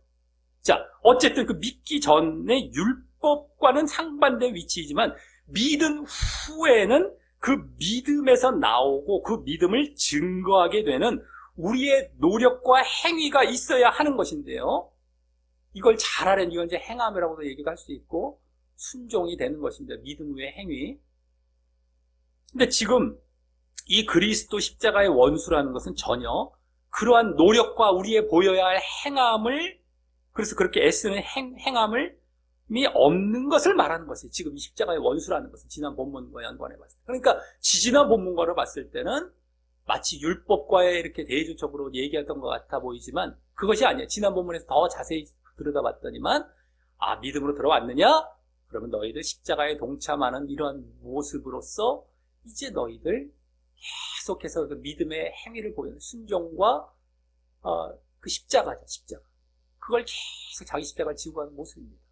자, 어쨌든 그 믿기 전의 율법과는 상반된 위치이지만 믿은 후에는 그 믿음에서 나오고 그 믿음을 증거하게 되는 우리의 노력과 행위가 있어야 하는 것인데요. 이걸 잘하려면 이건 이제 행함이라고도 얘기도 할 수 있고 순종이 되는 것입니다. 믿음 후의 행위. 근데 지금 이 그리스도 십자가의 원수라는 것은 전혀 그러한 노력과 우리의 보여야 할 행함을 그래서 그렇게 애쓰는 행함이 없는 것을 말하는 것이에요. 지금 이 십자가의 원수라는 것은 지난 본문과 연관해 봤을 때. 그러니까 지난 본문과를 봤을 때는 마치 율법과의 이렇게 대조적으로 얘기했던 것 같아 보이지만 그것이 아니에요. 지난 본문에서 더 자세히 들여다봤더니만 믿음으로 들어왔느냐? 그러면 너희들 십자가에 동참하는 이런 모습으로서 이제 너희들 계속해서 그 믿음의 행위를 보이는 순종과 그 십자가죠. 십자가. 그걸 계속 자기 십자가를 지고 가는 모습입니다.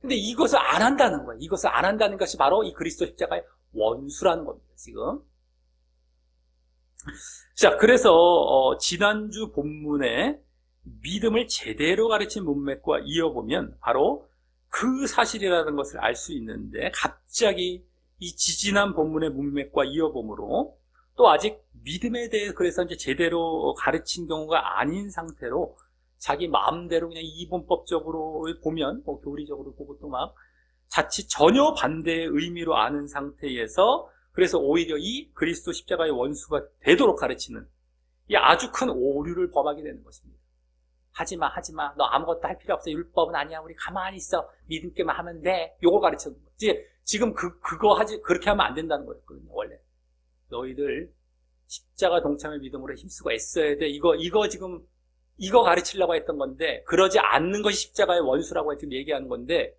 근데 이것을 안 한다는 거예요. 이것을 안 한다는 것이 바로 이 그리스도 십자가의 원수라는 겁니다. 지금. 자, 그래서 지난주 본문에 믿음을 제대로 가르친 문맥과 이어보면 바로 그 사실이라는 것을 알 수 있는데 갑자기 이 지지난 본문의 문맥과 이어봄으로 또 아직 믿음에 대해 그래서 이제 제대로 가르친 경우가 아닌 상태로 자기 마음대로 그냥 이분법적으로 보면 교리적으로 보고 또 막 자칫 전혀 반대의 의미로 아는 상태에서 그래서 오히려 이 그리스도 십자가의 원수가 되도록 가르치는 이 아주 큰 오류를 범하게 되는 것입니다. 하지마. 너 아무것도 할 필요 없어. 율법은 아니야. 우리 가만히 있어. 믿음께만 하면 돼. 요걸 가르치는 거지. 지금 그렇게 하면 안 된다는 거였거든요, 원래. 너희들 십자가 동참의 믿음으로 힘쓰고 애써야 돼. 이거 가르치려고 했던 건데, 그러지 않는 것이 십자가의 원수라고 지금 얘기하는 건데,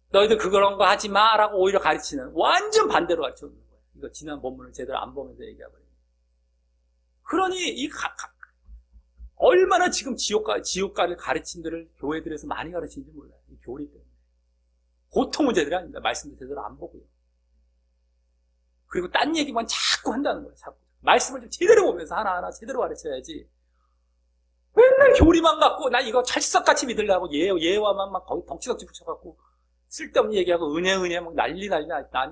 너희들 그런 거 하지 마라고 오히려 가르치는, 완전 반대로 가르치는 거예요. 이거 지난 본문을 제대로 안 보면서 얘기하거든요. 그러니, 얼마나 지금 지옥가를 가르친들을 교회들에서 많이 가르치는지 몰라요. 이 교리 때문에. 보통 문제들이 아닙니다. 말씀도 제대로 안 보고요. 그리고 딴 얘기만 자꾸 한다는 거예요. 자꾸. 말씀을 좀 제대로 보면서 하나하나 제대로 가르쳐야지. 맨날 교리만 갖고 나 이거 찰떡같이 믿으려고 예화만 막 거기 덕지덕지 붙여갖고 쓸데없는 얘기하고 은혜 막 난리 나니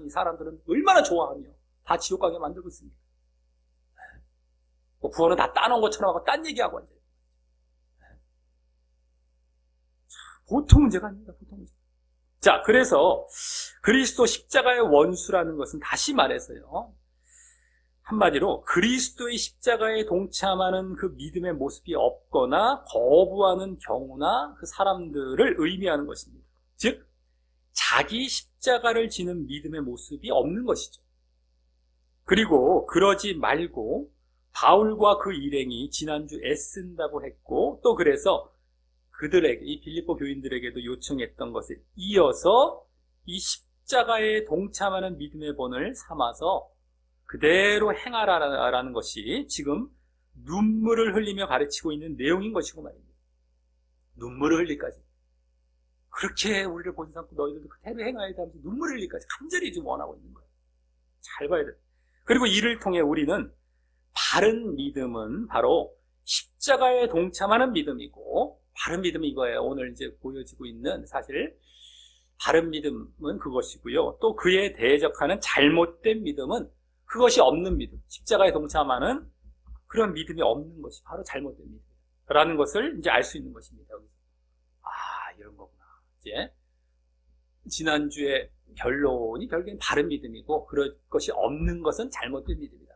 이 사람들은 얼마나 좋아하며 다 지옥 가게 만들고 있습니다. 구원은 다 따놓은 것처럼 하고 딴 얘기하고 앉아요. 보통 문제가 아닙니다. 보통 문제. 자, 그래서 그리스도 십자가의 원수라는 것은 다시 말해서요. 한마디로 그리스도의 십자가에 동참하는 그 믿음의 모습이 없거나 거부하는 경우나 그 사람들을 의미하는 것입니다. 즉, 자기 십자가를 지는 믿음의 모습이 없는 것이죠. 그리고 그러지 말고 바울과 그 일행이 지난주 애쓴다고 했고 또 그래서 그들에게 이 빌립보 교인들에게도 요청했던 것을 이어서 이 십자가에 동참하는 믿음의 본을 삼아서 그대로 행하라라는 것이 지금 눈물을 흘리며 가르치고 있는 내용인 것이고 말입니다. 눈물을 흘리까지. 그렇게 우리를 본삼고 너희들도 그대로 행하여야 하면서 눈물을 흘리까지 간절히 지금 원하고 있는 거예요. 잘 봐야 돼요. 그리고 이를 통해 우리는 바른 믿음은 바로 십자가에 동참하는 믿음이고 바른 믿음이 이거예요. 오늘 이제 보여지고 있는 사실 바른 믿음은 그것이고요. 또 그에 대적하는 잘못된 믿음은 그것이 없는 믿음, 십자가에 동참하는 그런 믿음이 없는 것이 바로 잘못된 믿음이라는 것을 이제 알 수 있는 것입니다. 이런 거구나. 이제 지난주에 결론이 결국엔 바른 믿음이고 그럴 것이 없는 것은 잘못된 믿음이다.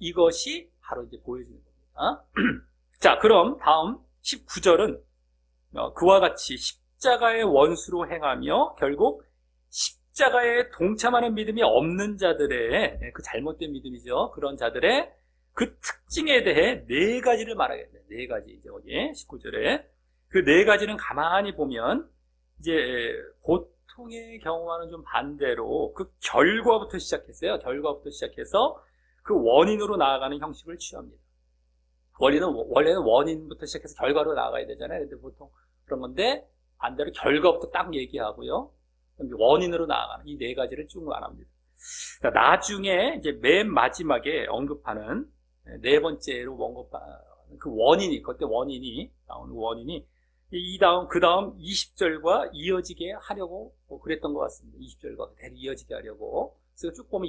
이것이 바로 이제 보여지는 겁니다. 자, 그럼 다음 19절은 그와 같이 십자가의 원수로 행하며 결국 십자가에 동참하는 믿음이 없는 자들의 그 잘못된 믿음이죠. 그런 자들의 그 특징에 대해 네 가지를 말하겠네요. 네 가지죠. 여기 19절에 그 네 가지는 가만히 보면 이제 보통의 경우와는 좀 반대로 그 결과부터 시작했어요. 결과부터 시작해서 그 원인으로 나아가는 형식을 취합니다. 원래는 원인부터 시작해서 결과로 나아가야 되잖아요. 근데 보통 그런 건데 반대로 결과부터 딱 얘기하고요. 원인으로 나아가는 이 네 가지를 쭉 말합니다. 나중에 이제 맨 마지막에 언급하는 네 번째로 언급하는 그 원인이, 그때 원인이 나오는 원인이 그 다음 20절과 이어지게 하려고 그랬던 것 같습니다. 20절과 그대로 이어지게 하려고. 그래서 쭉 보면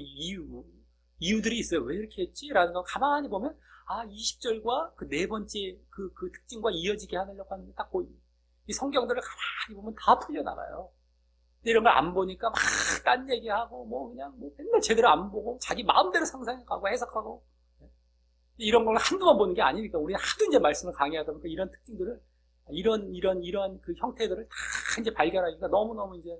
이유들이 있어요. 왜 이렇게 했지? 라는 거 가만히 보면 20절과 그 네 번째 그 특징과 이어지게 하려고 하는 게 딱 보입니다. 이 성경들을 가만히 보면 다 풀려나가요. 근데 이런 걸 안 보니까 막 딴 얘기하고 그냥 맨날 제대로 안 보고 자기 마음대로 상상하고 해석하고 이런 걸 한두번 보는 게 아니니까 우리 하도 이제 말씀을 강의하다 보니까 이런 특징들을 이런 그 형태들을 다 이제 발견하니까 너무너무 이제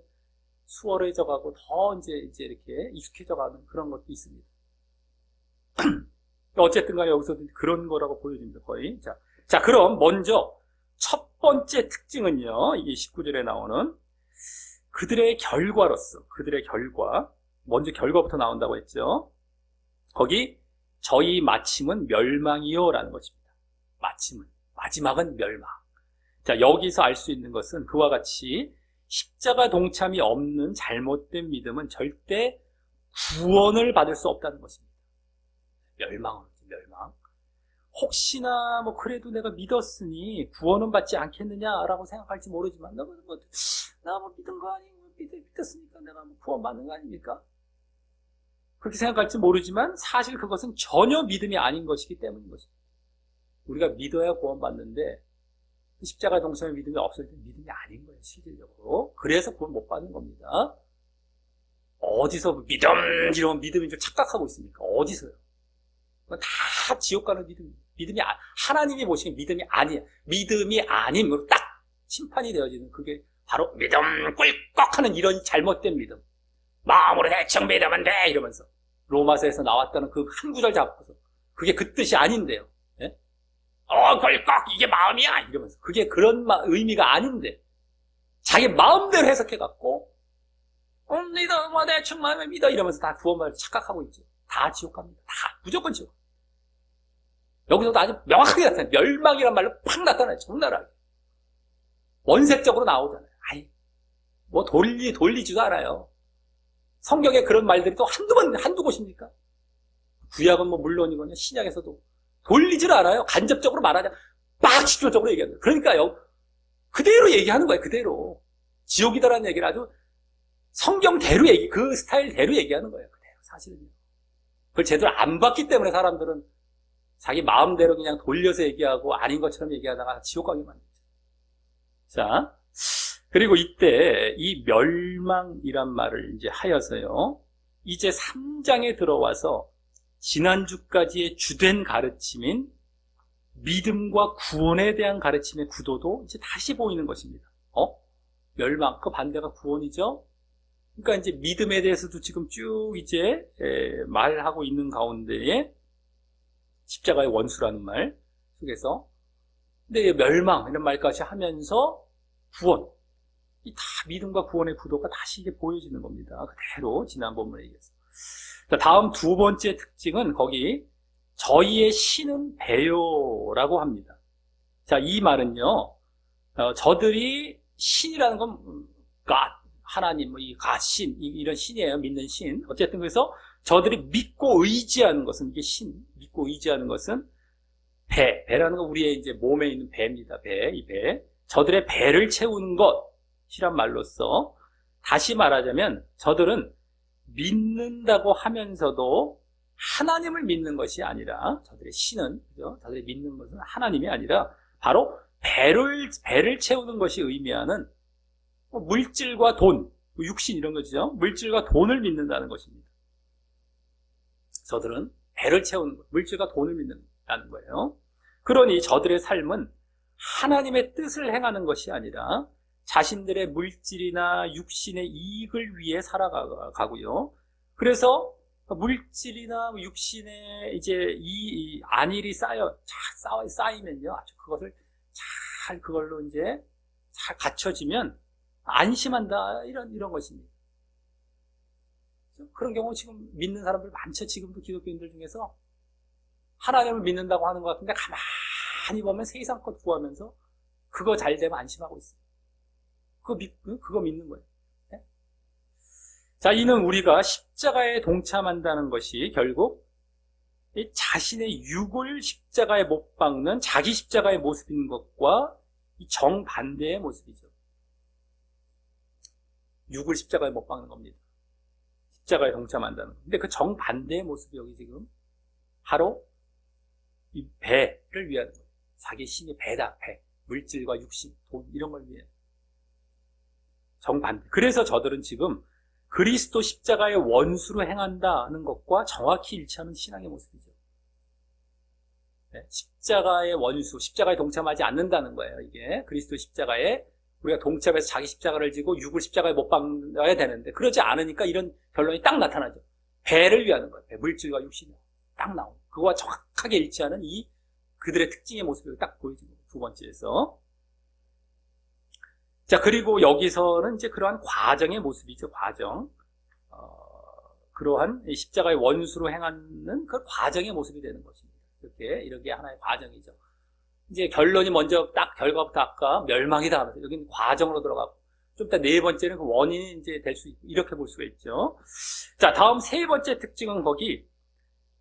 수월해져 가고 더 이제 이렇게 익숙해져 가는 그런 것도 있습니다. 어쨌든 간에 여기서도 그런 거라고 보여집니다, 거의. 자, 그럼 먼저 첫 번째 특징은요, 이게 19절에 나오는 그들의 결과로서, 그들의 결과. 먼저 결과부터 나온다고 했죠. 거기, 저희 마침은 멸망이요 라는 것입니다. 마침은. 마지막은 멸망. 자, 여기서 알 수 있는 것은 그와 같이 십자가 동참이 없는 잘못된 믿음은 절대 구원을 받을 수 없다는 것입니다. 멸망. 혹시나 그래도 내가 믿었으니 구원은 받지 않겠느냐라고 생각할지 모르지만 나 믿은 거 아니고 믿었으니까 내가 구원 받는 거 아닙니까? 그렇게 생각할지 모르지만 사실 그것은 전혀 믿음이 아닌 것이기 때문인 것입니다. 우리가 믿어야 구원 받는데 십자가 동참의 믿음이 없을 때 믿음이 아닌 거예요, 실질적으로. 그래서 구원 못 받는 겁니다. 어디서 이런 믿음인 줄 착각하고 있습니까? 어디서요? 다 지옥 가는 믿음이 하나님이 보시기엔 믿음이 아니에요. 믿음이 아님으로 딱 심판이 되어지는 그게 바로 믿음 꿀꺽하는 이런 잘못된 믿음. 마음으로 대충 믿으면 돼 이러면서 로마서에서 나왔다는 그 한 구절 잡고서 그게 그 뜻이 아닌데요. 예? 꿀꺽 이게 마음이야 이러면서 그게 그런 의미가 아닌데 자기 마음대로 해석해갖고 믿어 대충 마음에 믿어 이러면서 다 구원받을 착각하고 있죠. 다 지옥 갑니다. 다 무조건 지옥. 여기서도 아주 명확하게 나타나요. 멸망이란 말로 팍 나타나요. 적나라하게. 원색적으로 나오잖아요. 돌리지도 않아요. 성경에 그런 말들이 또 한두 곳입니까? 구약은 물론이거든요. 신약에서도 돌리질 않아요. 간접적으로 말하자. 막 직접적으로 얘기한다. 그러니까요. 그대로 얘기하는 거예요. 그대로. 지옥이다라는 얘기를 아주 성경대로 그 스타일대로 얘기하는 거예요. 그대로. 사실은요. 그걸 제대로 안 봤기 때문에 사람들은 자기 마음대로 그냥 돌려서 얘기하고 아닌 것처럼 얘기하다가 지옥 가게 만들죠. 자, 그리고 이때 이 멸망이란 말을 이제 하여서요. 이제 3장에 들어와서 지난주까지의 주된 가르침인 믿음과 구원에 대한 가르침의 구도도 이제 다시 보이는 것입니다. 멸망, 그 반대가 구원이죠. 그러니까 이제 믿음에 대해서도 지금 쭉 이제 말하고 있는 가운데에 십자가의 원수라는 말 속에서 근데 멸망 이런 말까지 하면서 구원 이 다 믿음과 구원의 구도가 다시 이게 보여지는 겁니다. 그대로 지난 본문에 얘기해서 다음 두 번째 특징은 거기 저희의 신은 배요라고 합니다. 자, 이 말은요 저들이 신이라는 건 God 하나님, 이 가신, 이런 신이에요. 믿는 신. 어쨌든 그래서 저들이 믿고 의지하는 것은 이게 믿고 의지하는 것은 배라는 건 우리의 이제 몸에 있는 배입니다. 이 배. 저들의 배를 채우는 것이란 말로써 다시 말하자면 저들은 믿는다고 하면서도 하나님을 믿는 것이 아니라 저들의 신은, 그죠? 저들이 믿는 것은 하나님이 아니라 바로 배를 채우는 것이 의미하는 물질과 돈, 육신 이런 거죠. 물질과 돈을 믿는다는 것입니다. 저들은 배를 채우는 것, 물질과 돈을 믿는다는 거예요. 그러니 저들의 삶은 하나님의 뜻을 행하는 것이 아니라 자신들의 물질이나 육신의 이익을 위해 살아가고요. 그래서 물질이나 육신의 이제 이 안일이 쌓이면요. 아주 그것을 잘 그걸로 이제 잘 갖춰지면 안심한다 이런 것입니다. 그런 경우 지금 믿는 사람들 많죠. 지금도 기독교인들 중에서 하나님을 믿는다고 하는 것 같은데 가만히 보면 세상 것 구하면서 그거 잘 되면 안심하고 있어요. 그거 믿는 거예요. 네? 자, 이는 우리가 십자가에 동참한다는 것이 결국 이 자신의 육을 십자가에 못 박는 자기 십자가의 모습인 것과 이 정반대의 모습이죠. 육을 십자가에 못 박는 겁니다. 십자가에 동참한다는 것. 근데 그 정반대의 모습이 여기 지금 바로 이 배를 위한 거예요. 자기 신이 배다, 배. 물질과 육신, 돈 이런 걸 위해. 정반대. 그래서 저들은 지금 그리스도 십자가의 원수로 행한다는 것과 정확히 일치하는 신앙의 모습이죠. 네, 십자가의 원수, 십자가에 동참하지 않는다는 거예요. 이게 그리스도 십자가에 우리가 동참해서 자기 십자가를 지고 육을 십자가에 못 박아야 되는데 그러지 않으니까 이런 결론이 딱 나타나죠. 배를 위하는 거예요. 배, 물질과 육신이요. 딱 나오고 그거와 정확하게 일치하는 이 그들의 특징의 모습을 딱 보여주는 거예요. 두 번째에서. 자, 그리고 여기서는 이제 그러한 과정의 모습이죠. 과정. 그러한 십자가의 원수로 행하는 그 과정의 모습이 되는 것입니다. 이렇게 하나의 과정이죠. 이제 결론이 먼저 딱 결과부터 아까 멸망이다 하면서 여기는 과정으로 들어가고 좀 이따 네 번째는 그 원인이 이제 될 수 있고 이렇게 볼 수가 있죠. 자, 다음 세 번째 특징은 거기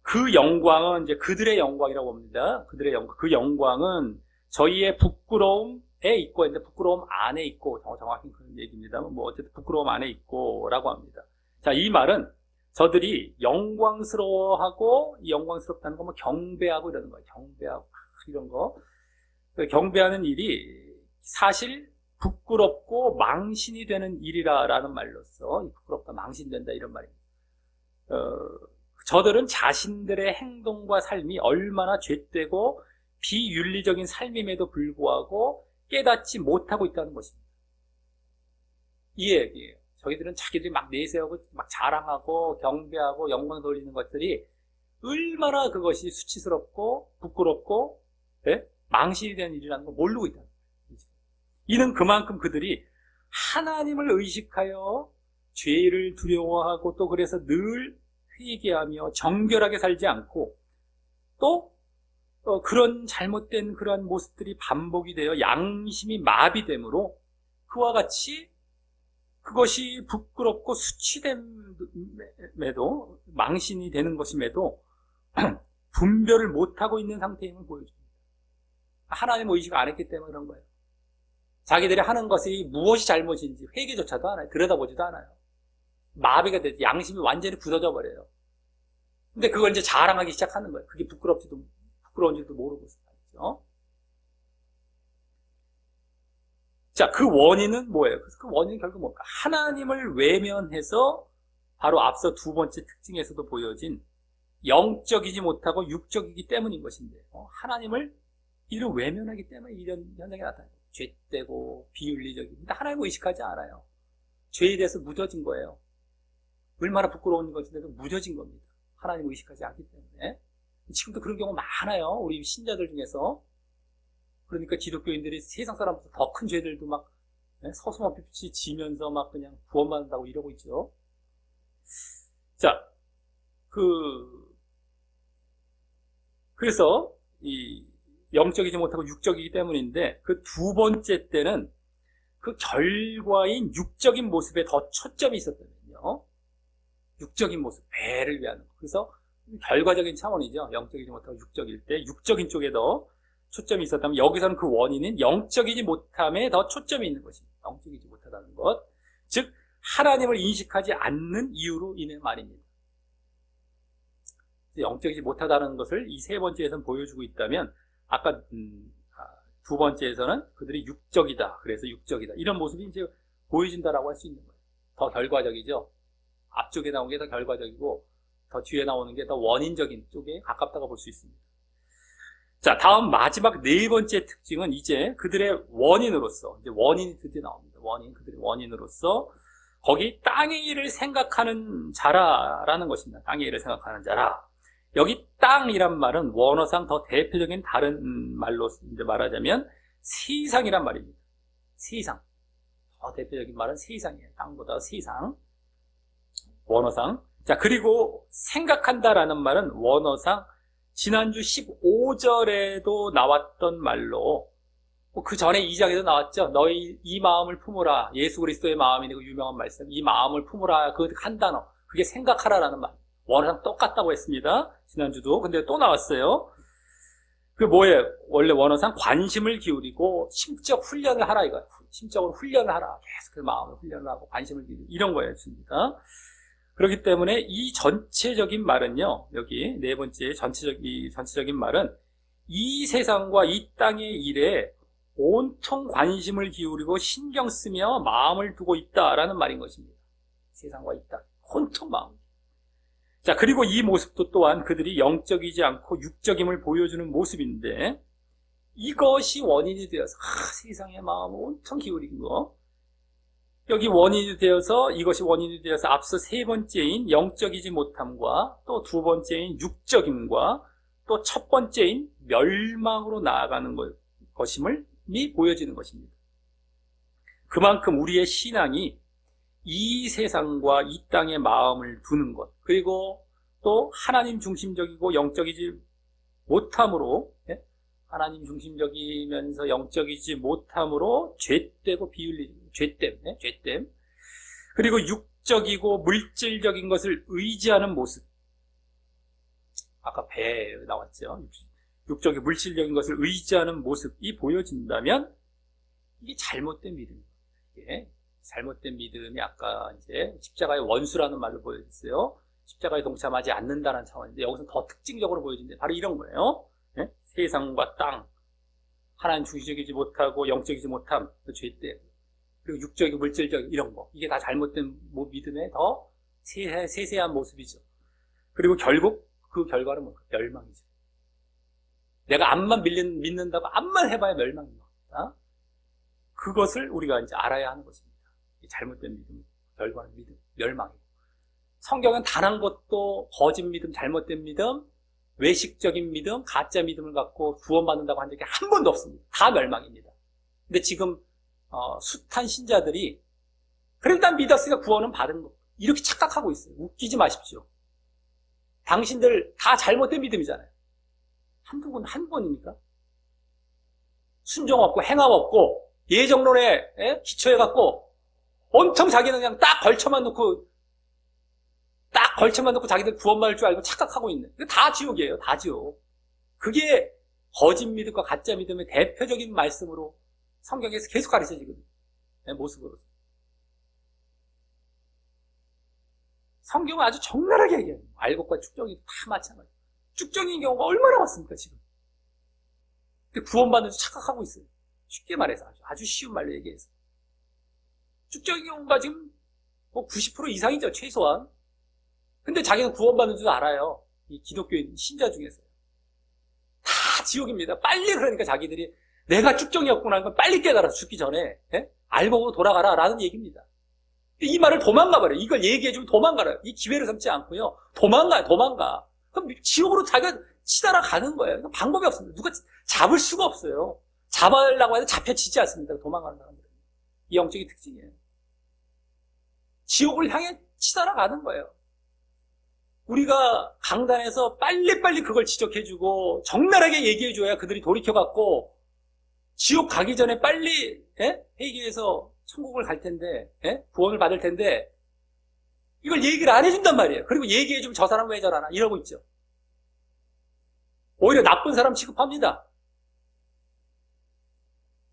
그 영광은 이제 그들의 영광이라고 봅니다. 그들의 영광. 그 영광은 저희의 부끄러움에 있고 있는데 부끄러움 안에 있고 정확히 그런 얘기입니다. 뭐 어쨌든 부끄러움 안에 있고라고 합니다. 자, 이 말은 저들이 영광스러워하고 이 영광스럽다는 거 뭐 경배하고 이러는 거예요. 경배하고 이런 거. 경배하는 일이 사실 부끄럽고 망신이 되는 일이라는 말로써 부끄럽다, 망신된다 이런 말입니다. 저들은 자신들의 행동과 삶이 얼마나 죄되고 비윤리적인 삶임에도 불구하고 깨닫지 못하고 있다는 것입니다. 이 얘기예요. 저희들은 자기들이 막 내세우고 막 자랑하고 경배하고 영광 돌리는 것들이 얼마나 그것이 수치스럽고 부끄럽고 망신이 되는 일이라는 걸 모르고 있다는 거예요. 이는 그만큼 그들이 하나님을 의식하여 죄를 두려워하고 또 그래서 늘 회개하며 정결하게 살지 않고 또 그런 잘못된 그러한 모습들이 반복이 되어 양심이 마비되므로 그와 같이 그것이 부끄럽고 수치됨에도 망신이 되는 것임에도 분별을 못하고 있는 상태임을 보여줍니다. 하나님 의식 안 했기 때문에 그런 거예요. 자기들이 하는 것이 무엇이 잘못인지 회개조차도 않아요. 들여다보지도 않아요. 마비가 되지 양심이 완전히 굳어져 버려요. 근데 그걸 이제 자랑하기 시작하는 거예요. 그게 부끄러운지도 모르고 있어요. 자, 그 원인은 뭐예요? 그래서 그 원인은 결국 뭘까? 하나님을 외면해서 바로 앞서 두 번째 특징에서도 보여진 영적이지 못하고 육적이기 때문인 것인데 하나님을 이를 외면하기 때문에 이런 현상이 나타나요. 죄되고 비윤리적이고 근데 하나님을 의식하지 않아요. 죄에 대해서 무뎌진 거예요. 얼마나 부끄러운 것인데도 무뎌진 겁니다. 하나님을 의식하지 않기 때문에. 지금도 그런 경우 많아요. 우리 신자들 중에서. 그러니까 기독교인들이 세상 사람보다 더 큰 죄들도 막 서슴없이 지면서 막 그냥 구원받는다고 이러고 있죠. 자, 그래서 이 영적이지 못하고 육적이기 때문인데 그 두 번째 때는 그 결과인 육적인 모습에 더 초점이 있었거든요. 육적인 모습, 배를 위하는 거. 그래서 결과적인 차원이죠. 영적이지 못하고 육적일 때 육적인 쪽에 더 초점이 있었다면 여기서는 그 원인은 영적이지 못함에 더 초점이 있는 것입니다. 영적이지 못하다는 것. 즉 하나님을 인식하지 않는 이유로 인해 말입니다. 영적이지 못하다는 것을 이 세 번째에서는 보여주고 있다면 아까 두 번째에서는 그들이 육적이다. 그래서 육적이다. 이런 모습이 이제 보여진다라고 할 수 있는 거예요. 더 결과적이죠. 앞쪽에 나온 게 더 결과적이고 더 뒤에 나오는 게 더 원인적인 쪽에 가깝다고 볼 수 있습니다. 자, 다음 마지막 네 번째 특징은 이제 그들의 원인으로서 이제 원인이 드디어 나옵니다. 그들의 원인으로서 거기 땅의 일을 생각하는 자라라는 것입니다. 땅의 일을 생각하는 자라. 여기 땅이란 말은 원어상 더 대표적인 다른 말로 이제 말하자면 세상이란 말입니다. 세상. 더 대표적인 말은 세상이에요. 땅보다 세상. 원어상. 자, 그리고 생각한다라는 말은 원어상 지난주 15절에도 나왔던 말로 그 전에 2장에도 나왔죠. 너희 이 마음을 품으라. 예수 그리스도의 마음이 그 유명한 말씀. 이 마음을 품으라. 그 한 단어. 그게 생각하라라는 말. 원어상 똑같다고 했습니다. 지난주도. 근데 또 나왔어요. 그 뭐예요? 원래 원어상 관심을 기울이고 심적 훈련을 하라 이거예요. 심적으로 훈련을 하라. 계속 그 마음을 훈련을 하고 관심을 기울이고 이런 거였습니다. 그렇기 때문에 이 전체적인 말은요, 여기 네 번째 전체적인 말은 이 세상과 이 땅의 일에 온통 관심을 기울이고 신경 쓰며 마음을 두고 있다라는 말인 것입니다. 세상과 이 땅, 온통 마음. 자, 그리고 이 모습도 또한 그들이 영적이지 않고 육적임을 보여주는 모습인데 이것이 원인이 되어서 세상의 마음을 온통 기울인 거. 여기 원인이 되어서 이것이 원인이 되어서 앞서 세 번째인 영적이지 못함과 또 두 번째인 육적임과 또 첫 번째인 멸망으로 나아가는 것임을 보여지는 것입니다. 그만큼 우리의 신앙이 이 세상과 이 땅에 마음을 두는 것, 그리고 또 하나님 중심적이고 영적이지 못함으로, 하나님 중심적이면서 영적이지 못함으로 죄되고 죄됨. 그리고 육적이고 물질적인 것을 의지하는 모습. 아까 배에 나왔죠. 육적이고 물질적인 것을 의지하는 모습이 보여진다면 이게 잘못된 믿음입니다. 이게 잘못된 믿음이 아까 이제 십자가의 원수라는 말로 보여졌어요. 십자가에 동참하지 않는다는 차원인데 여기서 더 특징적으로 보여진데 바로 이런 거예요. 네? 세상과 땅, 하나님 중심적이지 못하고 영적이지 못함, 죄됨, 그리고 육적이고 물질적 이런 거, 이게 다 잘못된 믿음의 더 세세한 모습이죠. 그리고 결국 그 결과는 뭔가 멸망이죠. 내가 암만 믿는다고 암만 해봐야 멸망인 겁니다. 그것을 우리가 이제 알아야 하는 것입니다. 잘못된 믿음, 결과는 멸망이고. 성경은 단 한 것도 거짓 믿음, 잘못된 믿음, 외식적인 믿음, 가짜 믿음을 갖고 구원받는다고 한 적이 한 번도 없습니다. 다 멸망입니다. 근데 지금 숱한 신자들이 그래도 난 믿었으니까 구원은 받은 거 이렇게 착각하고 있어요. 웃기지 마십시오. 당신들 다 잘못된 믿음이잖아요. 한 번입니까? 순종 없고 행함 없고 예정론에 기초해갖고 엄청 자기는 그냥 딱 걸쳐만 놓고 자기들 구원받을 줄 알고 착각하고 있는. 이거 다 지옥이에요. 다 지옥. 그게 거짓 믿음과 가짜 믿음의 대표적인 말씀으로 성경에서 계속 가르쳐지거든요. 모습으로. 성경은 아주 적나라하게 얘기해요. 알곡과 축정이 다 마찬가지예요. 축정인 경우가 얼마나 많습니까, 지금? 근데 구원받는 줄 착각하고 있어요. 쉽게 말해서 아주 쉬운 말로 얘기해서. 축정인 경우가 지금 90% 이상이죠, 최소한. 근데 자기는 구원받는 줄 알아요. 이 기독교인 신자 중에서. 다 지옥입니다. 빨리 그러니까 자기들이 내가 축정이었구나 하는 걸 빨리 깨달아서 죽기 전에 알곡으로 돌아가라 라는 얘기입니다. 이 말을 도망가버려요. 이걸 얘기해주면 도망가요. 이 기회를 삼지 않고요. 도망가. 그럼 지옥으로 자기가 치달아 가는 거예요. 방법이 없습니다. 누가 잡을 수가 없어요. 잡으려고 해도 잡혀지지 않습니다. 도망가는 사람들은. 이 영적인 특징이에요. 지옥을 향해 치달아 가는 거예요. 우리가 강단에서 빨리빨리 그걸 지적해주고 적나라하게 얘기해줘야 그들이 돌이켜갖고 지옥 가기 전에 빨리 회개해서 천국을 갈 텐데 구원을 받을 텐데 이걸 얘기를 안 해준단 말이에요. 그리고 얘기해주면 저 사람 왜 저러나 이러고 있죠. 오히려 나쁜 사람 취급합니다.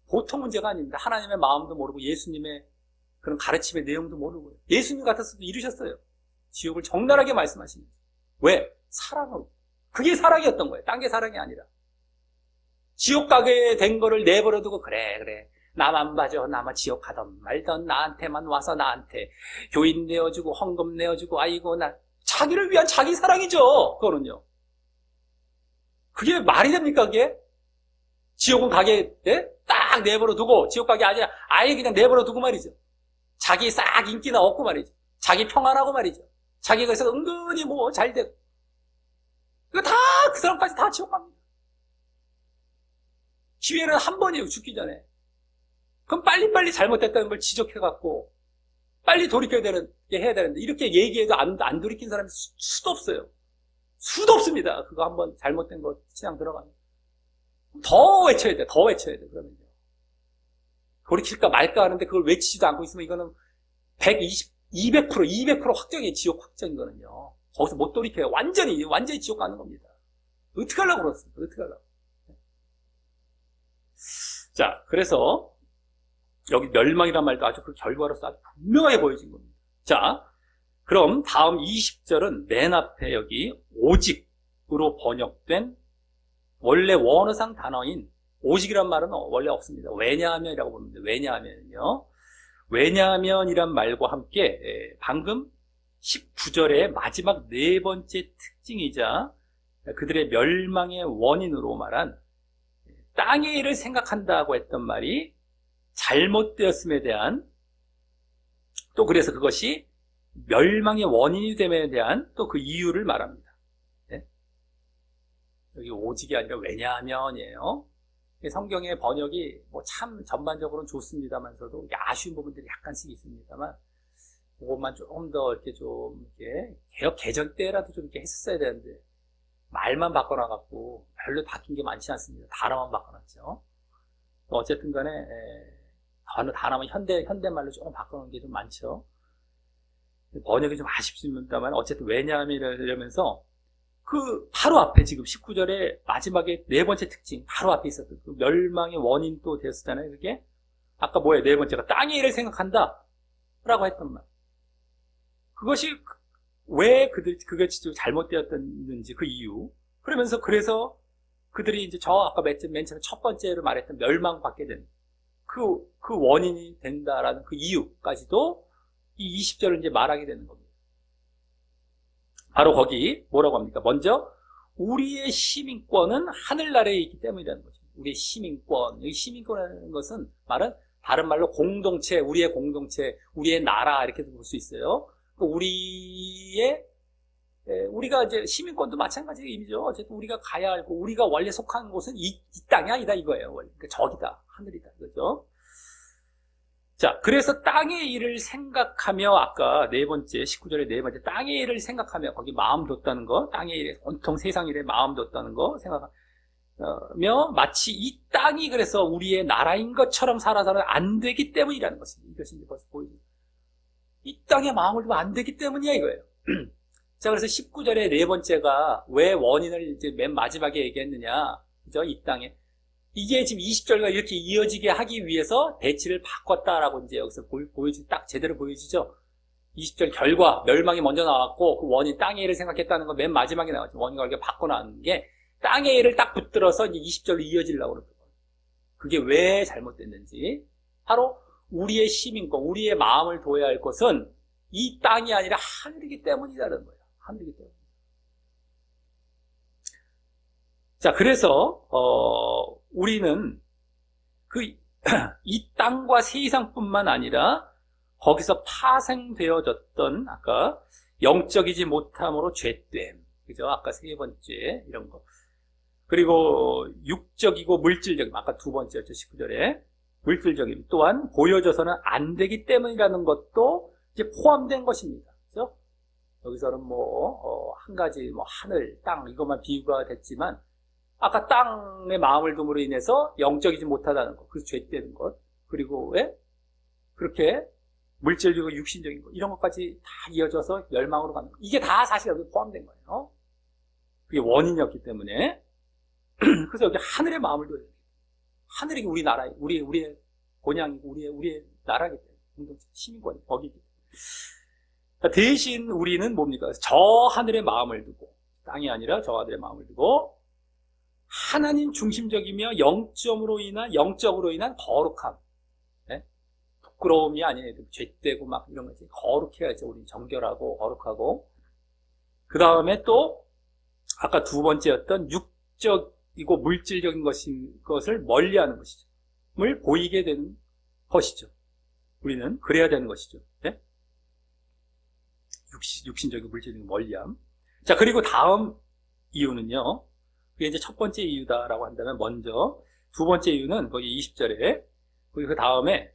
보통 문제가 아닙니다. 하나님의 마음도 모르고 예수님의 그런 가르침의 내용도 모르고요. 예수님 같았어도 이루셨어요. 지옥을 적나라하게 말씀하십니다. 왜? 사랑으로. 그게 사랑이었던 거예요. 딴 게 사랑이 아니라. 지옥 가게 된 거를 내버려두고 그래 나만 봐줘. 나만 지옥 가던 말던 나한테만 와서 나한테 교인 내어주고 헌금 내어주고 아이고 나 자기를 위한 자기 사랑이죠. 그거는요. 그게 말이 됩니까 그게? 지옥은 가게 딱 내버려두고 지옥 가게 아예 그냥 내버려두고 말이죠. 자기 싹 인기나 얻고 말이죠. 자기 평안하고 말이죠. 자기가 있어서 은근히 잘 되고. 이거 다, 그 사람까지 다 지옥 갑니다. 기회는 한 번이에요, 죽기 전에. 그럼 빨리빨리 잘못됐다는 걸 지적해갖고, 빨리 돌이켜야 해야 되는데, 이렇게 얘기해도 안 돌이킨 사람이 수도 없어요. 수도 없습니다. 그거 한번 잘못된 거 신앙 들어가면. 더 외쳐야 돼, 그러면요. 돌이킬까 말까 하는데 그걸 외치지도 않고 있으면 이거는 200% 확정이에요. 지옥 확정인 거는요. 거기서 못 돌이켜요. 완전히 지옥 가는 겁니다. 어떻게 하려고 그랬습니까? 어떻게 하려고. 자, 그래서 여기 멸망이란 말도 아주 그 결과로서 아주 분명하게 보여진 겁니다. 자, 그럼 다음 20절은 맨 앞에 여기 오직으로 번역된 원래 원어상 단어인 오직이란 말은 원래 없습니다. 왜냐하면이라고 부릅니다. 왜냐하면은요. 왜냐하면이란 말과 함께 방금 19절의 마지막 네 번째 특징이자 그들의 멸망의 원인으로 말한 땅의 일을 생각한다고 했던 말이 잘못되었음에 대한 또 그래서 그것이 멸망의 원인이 됨에 대한 또 그 이유를 말합니다. 네? 여기 오직이 아니라 왜냐하면이에요. 성경의 번역이 뭐 참 전반적으로는 좋습니다만서도 아쉬운 부분들이 약간씩 있습니다만 그것만 조금 더 이렇게 좀 이렇게 개혁 개정 때라도 좀 이렇게 했었어야 되는데 말만 바꿔놔갖고 별로 바뀐 게 많지 않습니다. 단어만 바꿔놨죠. 어쨌든 간에 단어만 현대말로 조금 바꿔놓은 게 좀 많죠. 번역이 좀 아쉽습니다만 어쨌든 왜냐하면 이러면서 그 바로 앞에 지금 19절에 마지막에 네 번째 특징 바로 앞에 있었던 그 멸망의 원인 또 되었잖아요. 그게 아까 뭐예요? 네 번째가 땅의 일을 생각한다 라고 했던 말. 그것이 왜 그게 잘못되었는지 그 이유. 그래서 그들이 이제 아까 맨 처음에 첫 번째로 말했던 멸망받게 된 그 원인이 된다라는 그 이유까지도 이 20절을 이제 말하게 되는 겁니다. 바로 거기 뭐라고 합니까? 먼저 우리의 시민권은 하늘나라에 있기 때문이라는 거죠. 우리의 시민권. 이 시민권이라는 것은 다른 말로 공동체, 우리의 공동체, 우리의 나라 이렇게도 볼 수 있어요. 우리가 이제 시민권도 마찬가지 의미죠. 어쨌든 우리가 가야 알고 우리가 원래 속한 곳은 이 땅이 아니다 이거예요. 원래. 그러니까 저기다, 하늘이다 이거죠. 자, 그래서 땅의 일을 생각하며 아까 19절에 네 번째 땅의 일을 생각하며 거기 마음 뒀다는 거, 땅의 일에 온통 세상 일에 마음 뒀다는 거 생각하며 마치 이 땅이 그래서 우리의 나라인 것처럼 살아서는 안 되기 때문이라는 것입니다. 이것이 이제 벌써 보이죠. 이 땅에 마음을 두면 안 되기 때문이야 이거예요. 자, 그래서 19절에 네 번째가 왜 원인을 이제 맨 마지막에 얘기했느냐, 그죠? 이 땅에. 이게 지금 20절과 이렇게 이어지게 하기 위해서 배치를 바꿨다라고 이제 여기서 딱 제대로 보여지죠? 20절 결과, 멸망이 먼저 나왔고, 그 원인, 땅의 일을 생각했다는 건 맨 마지막에 나왔죠. 원인과 결과 바꿔나왔는 게, 땅의 일을 딱 붙들어서 이제 20절로 이어지려고 그러는 거예요. 그게 왜 잘못됐는지. 바로 우리의 시민권, 우리의 마음을 둬야 할 것은 이 땅이 아니라 하늘이기 때문이라는 거예요. 하늘이기 때문에. 자, 그래서 우리는 이 땅과 세상뿐만 아니라 거기서 파생되어졌던 아까 영적이지 못함으로 죄됨, 그죠? 아까 세 번째 이런 거. 그리고 육적이고 물질적임, 아까 두 번째였죠, 19절에. 물질적임 또한 보여져서는 안 되기 때문이라는 것도 이제 포함된 것입니다. 그죠? 여기서는 한 가지 하늘, 땅 이것만 비유가 됐지만 아까 땅의 마음을 둠으로 인해서 영적이지 못하다는 것, 그래서 죄되는 것, 그리고 왜? 그렇게 물질적이고 육신적인 것, 이런 것까지 다 이어져서 멸망으로 가는 것. 이게 다 사실 여기 포함된 거예요. 그게 원인이었기 때문에. 그래서 여기 하늘의 마음을 둬야 돼요. 하늘이 우리 나라, 우리의 본향이고, 우리의 나라기 때문에. 공동체, 시민권이 거기기 때문에. 대신 우리는 뭡니까? 저 하늘의 마음을 두고, 땅이 아니라 저 하늘의 마음을 두고, 하나님 중심적이며 영적으로 인한 거룩함. 네? 부끄러움이 아니에요. 죄되고 막 이런 거지. 거룩해야죠. 우리 정결하고 거룩하고. 그 다음에 또 아까 두 번째였던 육적이고 물질적인 것을 멀리하는 것이죠. 을 보이게 되는 것이죠. 우리는 그래야 되는 것이죠. 네? 육신적이고 물질적인 멀리함. 자, 그리고 다음 이유는요. 그게 이제 첫 번째 이유다라고 한다면 먼저 두 번째 이유는 거기 20절에 그 다음에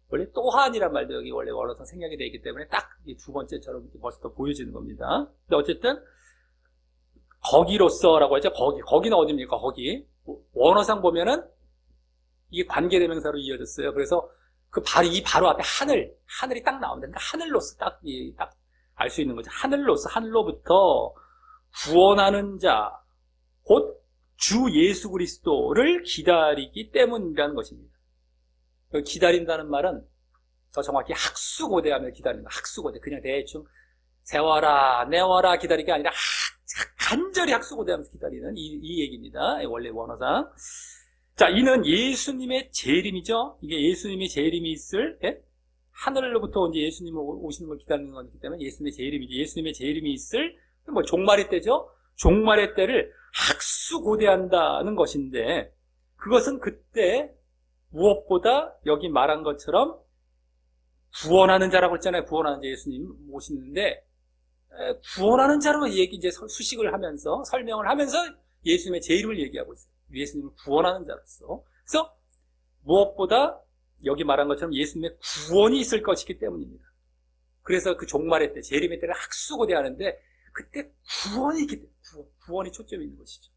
원래 또한이란 말도 여기 원래 원어상 생략이 되어 있기 때문에 딱 이 두 번째처럼 벌써 보여지는 겁니다. 근데 어쨌든 거기로서라고 하죠. 거기는 어디입니까? 거기 원어상 보면은 이게 관계대명사로 이어졌어요. 그래서 바로 앞에 하늘이 딱 나옵니다. 그러니까 하늘로서 딱 알 수 있는 거죠. 하늘로부터 구원하는 자, 곧 주 예수 그리스도를 기다리기 때문이라는 것입니다. 기다린다는 말은 더 정확히 학수고대하며 기다리는 거. 학수고대. 그냥 대충 세워라, 내워라 기다리기 아니라 간절히 학수고대하면서 기다리는 이 얘기입니다. 원래 원어상. 자, 이는 예수님의 재림이죠. 이게 예수님의 재림이 있을, 하늘로부터 이제 예수님 오시는 걸 기다리는 거기 때문에 예수님의 재림이지. 예수님의 재림이 있을, 종말의 때죠. 종말의 때를 학수고대한다는 것인데, 그것은 그때 무엇보다 여기 말한 것처럼 구원하는 자라고 했잖아요. 구원하는 자 예수님 모시는데, 구원하는 자로 이제 수식을 하면서, 설명을 하면서 예수님의 제 이름을 얘기하고 있어요. 예수님을 구원하는 자로서. 그래서 무엇보다 여기 말한 것처럼 예수님의 구원이 있을 것이기 때문입니다. 그래서 그 종말의 때, 재림의 때를 학수고대하는데 그때 구원이 있기 때문에 구원이 초점이 있는 것이죠.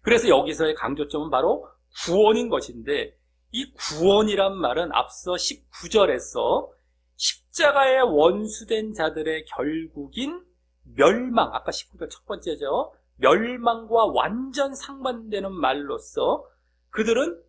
그래서 여기서의 강조점은 바로 구원인 것인데, 이 구원이란 말은 앞서 19절에서 십자가에 원수된 자들의 결국인 멸망, 아까 19절 첫 번째죠. 멸망과 완전 상반되는 말로서 그들은,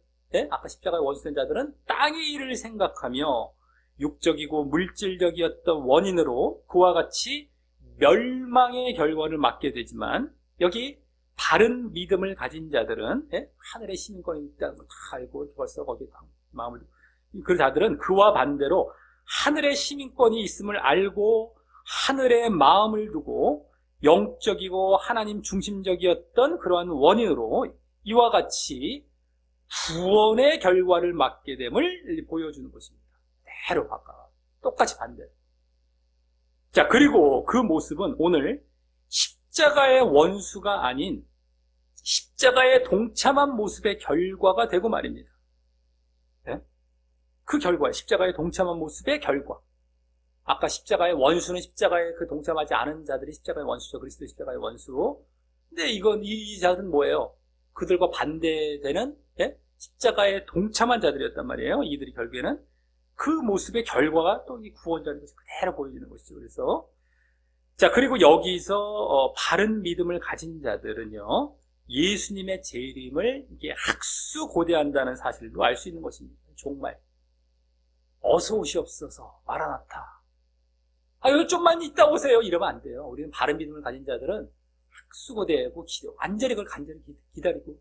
아까 십자가에 원수된 자들은 땅의 일을 생각하며 육적이고 물질적이었던 원인으로 그와 같이 멸망의 결과를 맞게 되지만, 여기 바른 믿음을 가진 자들은 하늘의 시민권이 있다는 걸 다 알고 벌써 거기에 마음을, 그 자들은 그와 반대로 하늘의 시민권이 있음을 알고 하늘에 마음을 두고 영적이고 하나님 중심적이었던 그러한 원인으로 이와 같이 구원의 결과를 맞게 됨을 보여주는 것입니다. 대로 아까 똑같이 반대. 자, 그리고 그 모습은 오늘 십자가의 원수가 아닌 십자가에 동참한 모습의 결과가 되고 말입니다. 네? 그 결과, 십자가에 동참한 모습의 결과. 아까 십자가의 원수는 십자가에 그 동참하지 않은 자들이 십자가의 원수죠. 그리스도 십자가의 원수. 근데 이 자들은 뭐예요? 그들과 반대되는 십자가에 동참한 자들이었단 말이에요. 이들이 결국에는 그 모습의 결과가 또 이 구원자인 것을 그대로 보여주는 것이죠. 그래서 자, 그리고 여기서 바른 믿음을 가진 자들은요, 예수님의 재림을 이게 학수고대한다는 사실도 알 수 있는 것입니다. 정말 어서 오시옵소서 마라나타. 여기 좀만 있다 오세요. 이러면 안 돼요. 우리는 바른 믿음을 가진 자들은 학수고대하고 완전히 그걸 간절히 기다리고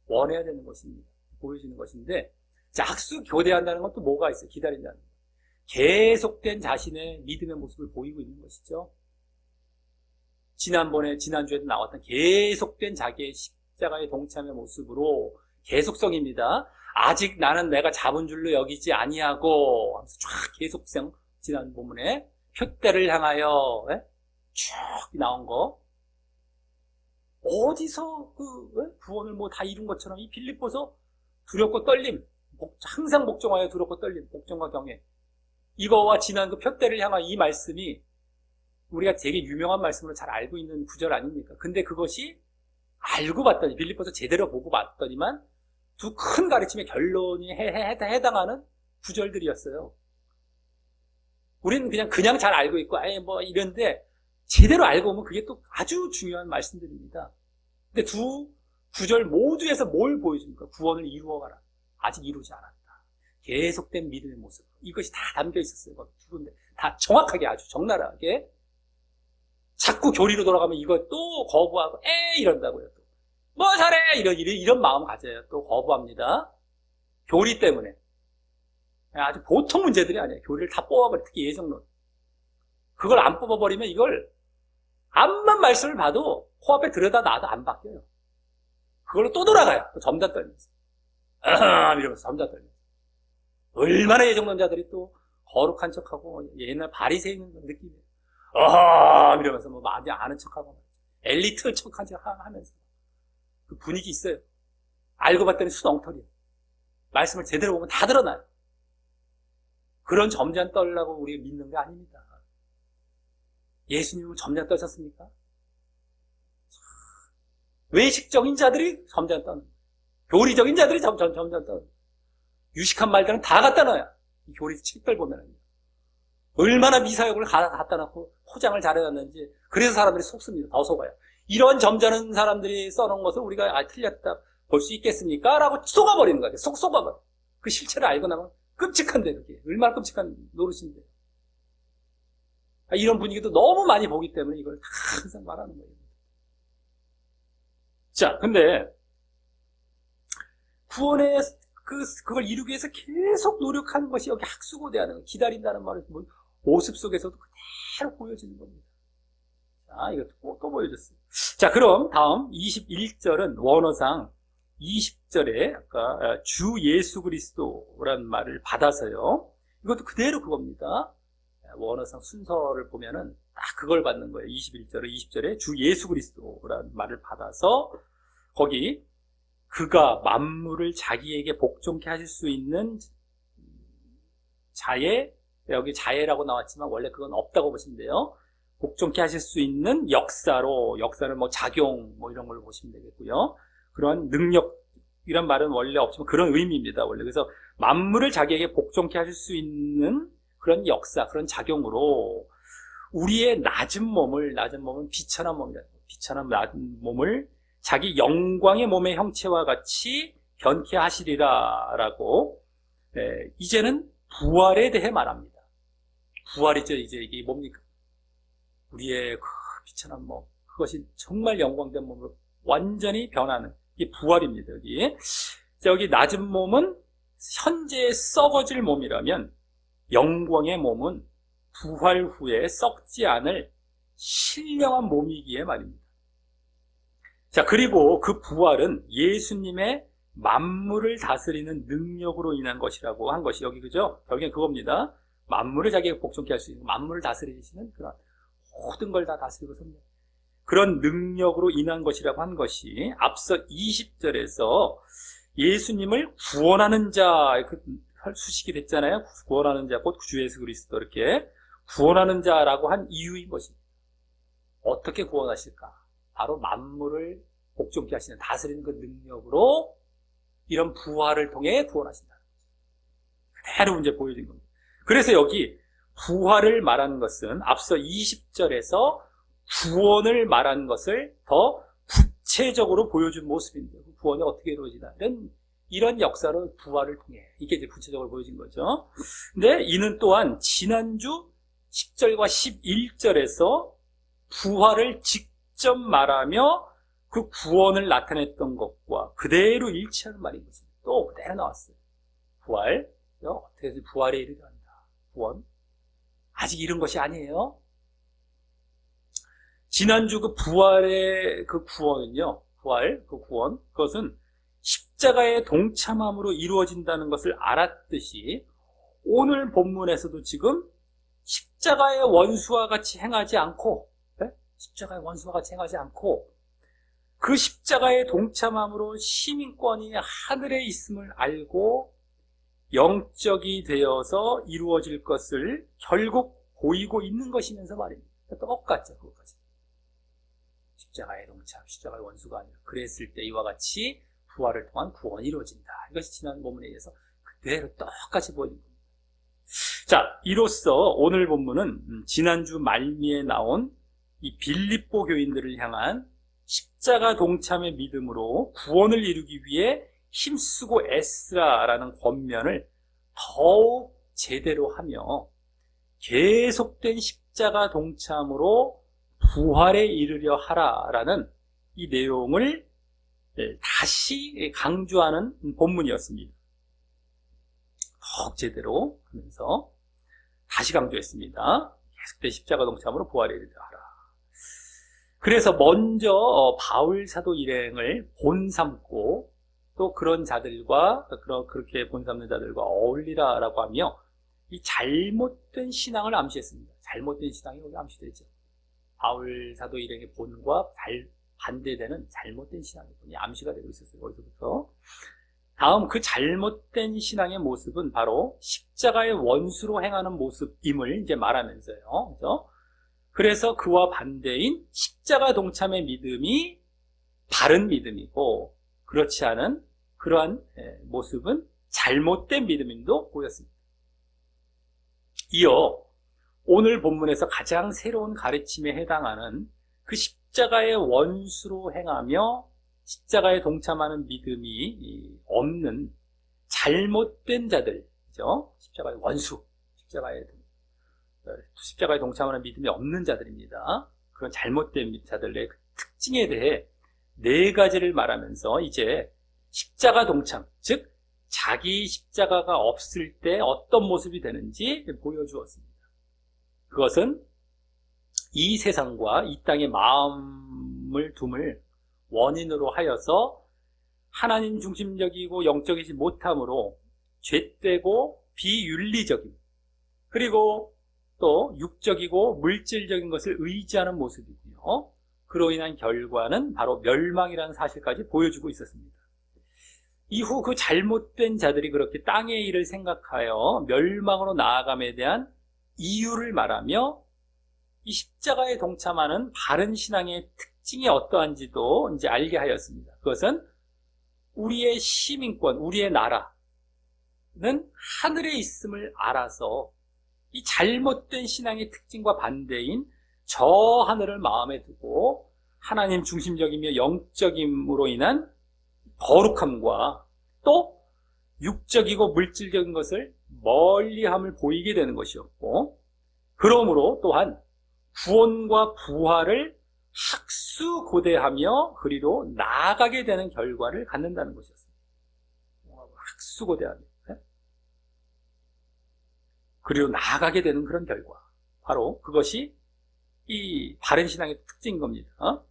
원해야 되는 것입니다. 보여주는 것인데, 자, 학수교대한다는 것도 뭐가 있어요? 기다린다는 것. 계속된 자신의 믿음의 모습을 보이고 있는 것이죠. 지난주에도 나왔던 계속된 자기의 십자가의 동참의 모습으로 계속성입니다. 아직 나는 내가 잡은 줄로 여기지 아니하고 하면서 쫙 계속성, 지난 본문에 표대를 향하여 쭉 나온 거. 어디서 구원을 다 이룬 것처럼 이 빌립보서 두렵고 떨림, 항상 복종하여 두렵고 떨림, 복종과 경외. 이거와 지난 그 표대를 향한 이 말씀이 우리가 되게 유명한 말씀으로 잘 알고 있는 구절 아닙니까? 근데 그것이 알고 봤더니, 빌립보서 제대로 보고 봤더니만 두 큰 가르침의 결론이 해당하는 구절들이었어요. 우리는 그냥 잘 알고 있고, 이런데 제대로 알고 보면 그게 또 아주 중요한 말씀들입니다. 근데 두 구절 모두에서 뭘 보여줍니까? 구원을 이루어가라. 아직 이루지 않았다. 계속된 믿음의 모습. 이것이 다 담겨 있었어요. 두 군데. 다 정확하게, 아주 적나라하게. 자꾸 교리로 돌아가면 이거 또 거부하고, 이런다고요. 또. 뭐 잘해! 이런 마음 가져요. 또 거부합니다. 교리 때문에. 아주 보통 문제들이 아니에요. 교리를 다 뽑아버려. 특히 예정론. 그걸 안 뽑아버리면 이걸 암만 말씀을 봐도 코앞에 들여다 놔도 안 바뀌어요. 그걸로 또 돌아가요. 또 점자 떨면서. 이러면서 점자 떨면서. 얼마나 예정론자들이 또 거룩한 척하고 옛날 바리새인 느낌이에요. 이러면서 많이 아는 척하고 엘리트 척한 척 하면서 그 분위기 있어요. 알고 봤더니 수엉터리예요. 말씀을 제대로 보면 다 드러나요. 그런 점잖 떨라고 우리가 믿는 게 아닙니다. 예수님은 점잖 떠셨습니까? 외식적인 자들이 점잖 떠는 거예요. 교리적인 자들이 점잖 떠는 유식한 말들은 다 갖다 놔요. 이 교리 책들 보면 얼마나 미사역을 갖다 놓고 포장을 잘해놨는지. 그래서 사람들이 속습니다. 더 속아요. 이런 점잖은 사람들이 써놓은 것을 우리가 틀렸다 볼 수 있겠습니까? 라고 속아버리는 거예요. 속 속아버려. 그 실체를 알고 나면 끔찍한데, 그게 얼마나 끔찍한 노릇인데. 이런 분위기도 너무 많이 보기 때문에 이걸 다 항상 말하는 거예요. 자, 근데 구원의 그걸 이루기 위해서 계속 노력하는 것이 여기 학수고대하는 거, 기다린다는 말을 모습 속에서도 그대로 보여지는 겁니다. 자, 이것도 또 보여줬어요. 자, 그럼 다음 21절은 원어상 20절에 아까 주 예수 그리스도라는 말을 받아서요. 이것도 그대로 그겁니다. 원어상 순서를 보면은 딱 그걸 받는 거예요. 21절에 20절에 주 예수 그리스도라는 말을 받아서 거기 그가 만물을 자기에게 복종케 하실 수 있는 자애, 여기 자애라고 나왔지만 원래 그건 없다고 보시면 돼요. 복종케 하실 수 있는 역사는 뭐 작용 뭐 이런 걸로 보시면 되겠고요. 그런 능력이란 말은 원래 없지만 그런 의미입니다. 원래 그래서 만물을 자기에게 복종케 하실 수 있는 그런 역사, 그런 작용으로 우리의 낮은 몸은 비천한 몸이다. 비천한 낮은 몸을 자기 영광의 몸의 형체와 같이 변케 하시리라라고 이제는 부활에 대해 말합니다. 부활이죠. 이제 이게 뭡니까? 우리의 그 비천한 몸, 그것이 정말 영광된 몸으로 완전히 변하는 이게 부활입니다. 여기 낮은 몸은 현재 썩어질 몸이라면 영광의 몸은 부활 후에 썩지 않을 신령한 몸이기에 말입니다. 자, 그리고 그 부활은 예수님의 만물을 다스리는 능력으로 인한 것이라고 한 것이 여기 그죠? 결국엔 그겁니다. 만물을 자기에게 복종케 할 수 있는 만물을 다스리시는 그런 모든 걸 다 다스리고 섭니다. 그런 능력으로 인한 것이라고 한 것이 앞서 20절에서 예수님을 구원하는 자 수식이 됐잖아요. 구원하는 자, 곧 주 예수 그리스도 이렇게 구원하는 자라고 한 이유인 것입니다. 어떻게 구원하실까? 바로 만물을 복종케 하시는 다스리는 그 능력으로 이런 부활을 통해 구원하신다. 그대로 이제 보여진 겁니다. 그래서 여기 부활을 말하는 것은 앞서 20절에서 구원을 말하는 것을 더 구체적으로 보여준 모습인데 구원이 어떻게 이루어지나 이런 역사로 부활을 통해 이게 이제 구체적으로 보여진 거죠. 근데 이는 또한 지난주 10절과 11절에서 부활을 직접 말하며 그 구원을 나타냈던 것과 그대로 일치하는 말인 것입니다. 또 그대로 나왔어요. 부활, 어떻게 해서 부활에 이르게 한다. 구원. 아직 이런 것이 아니에요. 지난주 그 부활의 그 구원은요, 그것은 십자가의 동참함으로 이루어진다는 것을 알았듯이 오늘 본문에서도 지금 십자가의 원수와 같이 행하지 않고 그 십자가의 동참함으로 시민권이 하늘에 있음을 알고 영적이 되어서 이루어질 것을 결국 보이고 있는 것이면서 말입니다. 똑같죠, 그것까지. 십자가의 동참, 십자가의 원수가 아니라 그랬을 때 이와 같이 부활을 통한 구원이 이루어진다. 이것이 지난 본문에 의해서 그대로 똑같이 보이는 겁니다. 자, 이로써 오늘 본문은 지난주 말미에 나온 이 빌립보 교인들을 향한 십자가 동참의 믿음으로 구원을 이루기 위해 힘쓰고 애쓰라라는 권면을 더욱 제대로 하며 계속된 십자가 동참으로 부활에 이르려 하라라는 이 내용을 다시 강조하는 본문이었습니다. 더욱 제대로 하면서 다시 강조했습니다. 계속된 십자가 동참으로 부활에 이르려 하라. 그래서 먼저 바울 사도 일행을 본삼고 또 그런 자들과 그렇게 본삼는 자들과 어울리라라고 하며 이 잘못된 신앙을 암시했습니다. 잘못된 신앙이 여기 암시되죠. 바울 사도 일행의 본과 반대되는 잘못된 신앙의 본이 암시가 되고 있었어요. 거기서부터. 다음 그 잘못된 신앙의 모습은 바로 십자가의 원수로 행하는 모습임을 이제 말하면서요. 그렇죠? 그래서 그와 반대인 십자가 동참의 믿음이 바른 믿음이고 그렇지 않은 그러한 모습은 잘못된 믿음임도 보였습니다. 이어 오늘 본문에서 가장 새로운 가르침에 해당하는 그 십자가의 원수로 행하며 십자가에 동참하는 믿음이 없는 잘못된 자들, 그죠? 십자가의 원수, 십자가에 동참하는 믿음이 없는 자들입니다. 그런 잘못된 자들의 특징에 대해 4가지를 말하면서 이제 십자가 동참, 즉 자기 십자가가 없을 때 어떤 모습이 되는지 보여주었습니다. 그것은 이 세상과 이 땅의 마음을 둠을 원인으로 하여서 하나님 중심적이고 영적이지 못함으로 죄되고 비윤리적인 그리고 또 육적이고 물질적인 것을 의지하는 모습이고요. 그로 인한 결과는 바로 멸망이라는 사실까지 보여주고 있었습니다. 이후 그 잘못된 자들이 그렇게 땅의 일을 생각하여 멸망으로 나아감에 대한 이유를 말하며 이 십자가에 동참하는 바른 신앙의 특징이 어떠한지도 이제 알게 하였습니다. 그것은 우리의 시민권, 우리의 나라는 하늘에 있음을 알아서 이 잘못된 신앙의 특징과 반대인 저 하늘을 마음에 두고 하나님 중심적이며 영적임으로 인한 거룩함과 또 육적이고 물질적인 것을 멀리함을 보이게 되는 것이었고, 그러므로 또한 구원과 부활을 학수고대하며 그리로 나아가게 되는 결과를 갖는다는 것이었습니다. 학수고대하며 그리로 나아가게 되는 그런 결과, 바로 그것이 이 바른 신앙의 특징인 겁니다.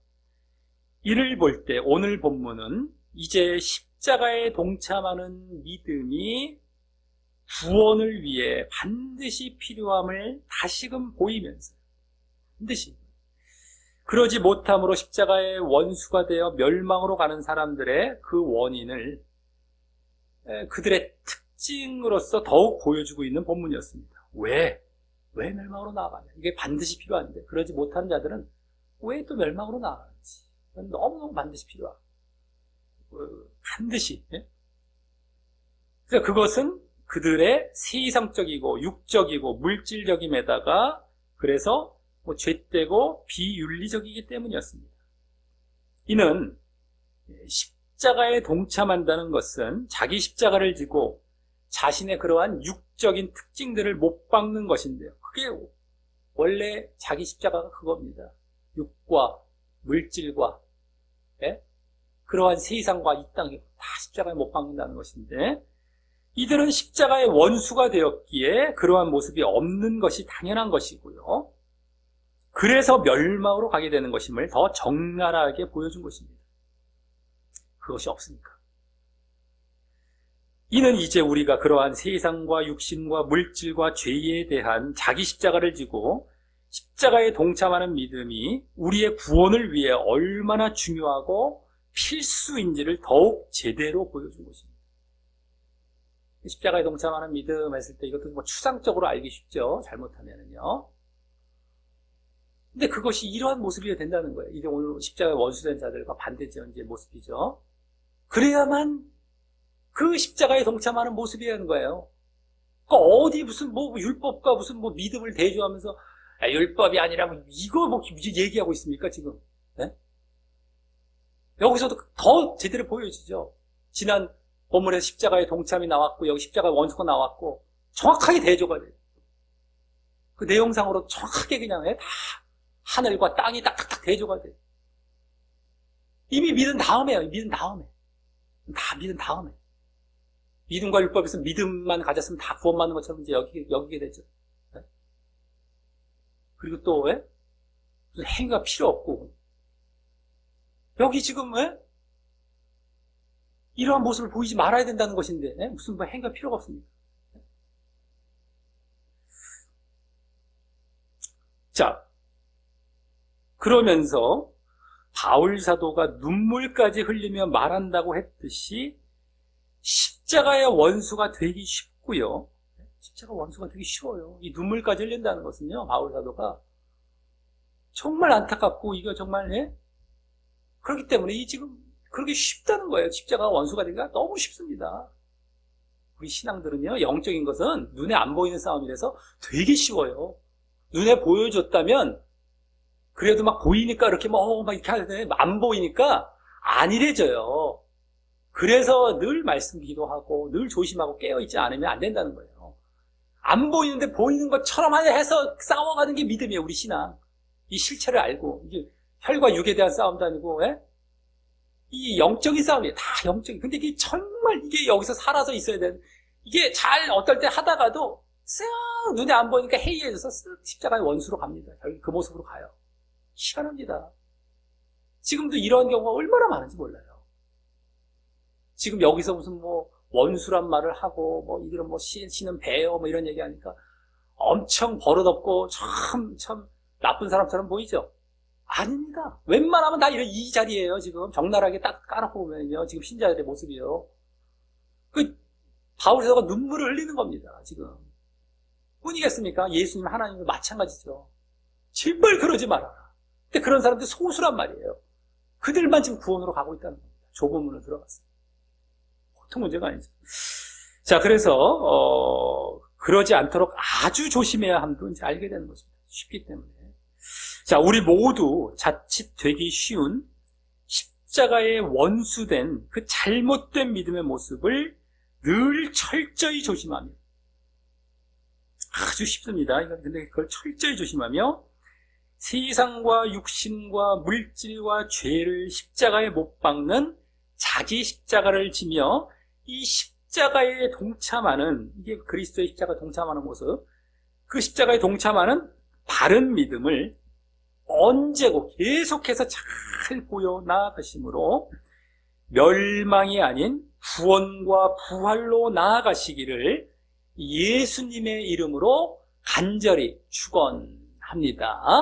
이를 볼 때 오늘 본문은 이제 십자가에 동참하는 믿음이 구원을 위해 반드시 필요함을 다시금 보이면서, 반드시 그러지 못함으로 십자가의 원수가 되어 멸망으로 가는 사람들의 그 원인을 그들의 특징으로서 더욱 보여주고 있는 본문이었습니다. 왜 멸망으로 나아가냐? 이게 반드시 필요한데 그러지 못하는 자들은 왜 또 멸망으로 나아가는지 너무너무 반드시 필요하고, 반드시. 그래서 그것은 그들의 세상적이고 육적이고 물질적임에다가 그래서 죄되고 비윤리적이기 때문이었습니다. 이는 십자가에 동참한다는 것은 자기 십자가를 지고 자신의 그러한 육적인 특징들을 못 박는 것인데요. 그게 원래 자기 십자가가 그겁니다. 육과 물질과 그러한 세상과 이 땅에 다 십자가에 못 박는다는 것인데, 이들은 십자가의 원수가 되었기에 그러한 모습이 없는 것이 당연한 것이고요. 그래서 멸망으로 가게 되는 것임을 더 적나라하게 보여준 것입니다. 그것이 없으니까. 이는 이제 우리가 그러한 세상과 육신과 물질과 죄에 대한 자기 십자가를 지고 십자가에 동참하는 믿음이 우리의 구원을 위해 얼마나 중요하고 필수인지를 더욱 제대로 보여준 것입니다. 십자가에 동참하는 믿음 했을 때 이것도 추상적으로 알기 쉽죠. 잘못하면은요. 근데 그것이 이러한 모습이 된다는 거예요. 이게 오늘 십자가에 원수된 자들과 반대지연지의 모습이죠. 그래야만 그 십자가에 동참하는 모습이라는 거예요. 그러니까 어디 무슨 율법과 무슨 믿음을 대조하면서 율법이 아니라 이거 얘기하고 있습니까 지금? 네? 여기서도 더 제대로 보여지죠. 지난 본문에서 십자가에 동참이 나왔고 여기 십자가 원수가 나왔고 정확하게 대조가 돼요. 그 내용상으로 정확하게 그냥 다 하늘과 땅이 딱딱딱 대조가 돼요. 이미 믿은 다음에요. 믿은 다음에. 다 믿은 다음에. 믿음과 율법에서 믿음만 가졌으면 다 구원받는 것처럼 이제 여기게 되죠. 네? 그리고 또 무슨 행위가 필요 없고 여기 지금 이러한 모습을 보이지 말아야 된다는 것인데 무슨 행위가 필요가 없습니다. 자, 그러면서 바울 사도가 눈물까지 흘리며 말한다고 했듯이 십자가의 원수가 되기 쉽고요. 십자가 원수가 되기 쉬워요. 이 눈물까지 흘린다는 것은요, 바울 사도가 정말 안타깝고 이거 정말 그렇기 때문에 이 지금 그렇게 쉽다는 거예요. 십자가가 원수가 되기가 너무 쉽습니다. 우리 신앙들은요, 영적인 것은 눈에 안 보이는 싸움이라서 되게 쉬워요. 눈에 보여줬다면 그래도 막 보이니까 이렇게 막 이렇게 하는데 안 보이니까 안일해져요. 그래서 늘 말씀 기도하고 늘 조심하고 깨어있지 않으면 안 된다는 거예요. 안 보이는데 보이는 것처럼 해서 싸워가는 게 믿음이에요. 우리 신앙. 이 실체를 알고 이게 혈과 육에 대한 싸움도 아니고 이 영적인 싸움이에요. 다 영적인. 근데 이게 정말 이게 여기서 살아서 있어야 되는, 이게 잘 어떨 때 하다가도 쓱 눈에 안 보이니까 해이해져서 쓱 십자가의 원수로 갑니다. 결국 그 모습으로 가요. 희한합니다. 지금도 이런 경우가 얼마나 많은지 몰라요. 지금 여기서 무슨 원수란 말을 하고 이들은 신은 배요 이런 얘기하니까 엄청 버릇없고 참 나쁜 사람처럼 보이죠? 아닙니다. 웬만하면 다 이 자리예요. 지금 적나라하게 딱 까놓고 보면요. 지금 신자들의 모습이요. 바울사도가 눈물을 흘리는 겁니다. 지금. 뿐이겠습니까? 예수님 하나님도 마찬가지죠. 제발 그러지 말아라. 근데 그런 사람들이 소수란 말이에요. 그들만 지금 구원으로 가고 있다는 겁니다. 좁은 문을 들어갔어요. 보통 문제가 아니죠. 자, 그래서 그러지 않도록 아주 조심해야 함도 이제 알게 되는 것입니다. 쉽기 때문에. 자, 우리 모두 자칫 되기 쉬운 십자가의 원수된 그 잘못된 믿음의 모습을 늘 철저히 조심하며, 아주 쉽습니다. 근데 그걸 철저히 조심하며 세상과 육신과 물질과 죄를 십자가에 못 박는 자기 십자가를 지며 이 십자가에 동참하는, 이게 그리스도의 십자가에 동참하는 모습, 그 십자가에 동참하는 바른 믿음을 언제고 계속해서 잘 보여 나아가심으로 멸망이 아닌 구원과 부활로 나아가시기를 예수님의 이름으로 간절히 축원합니다.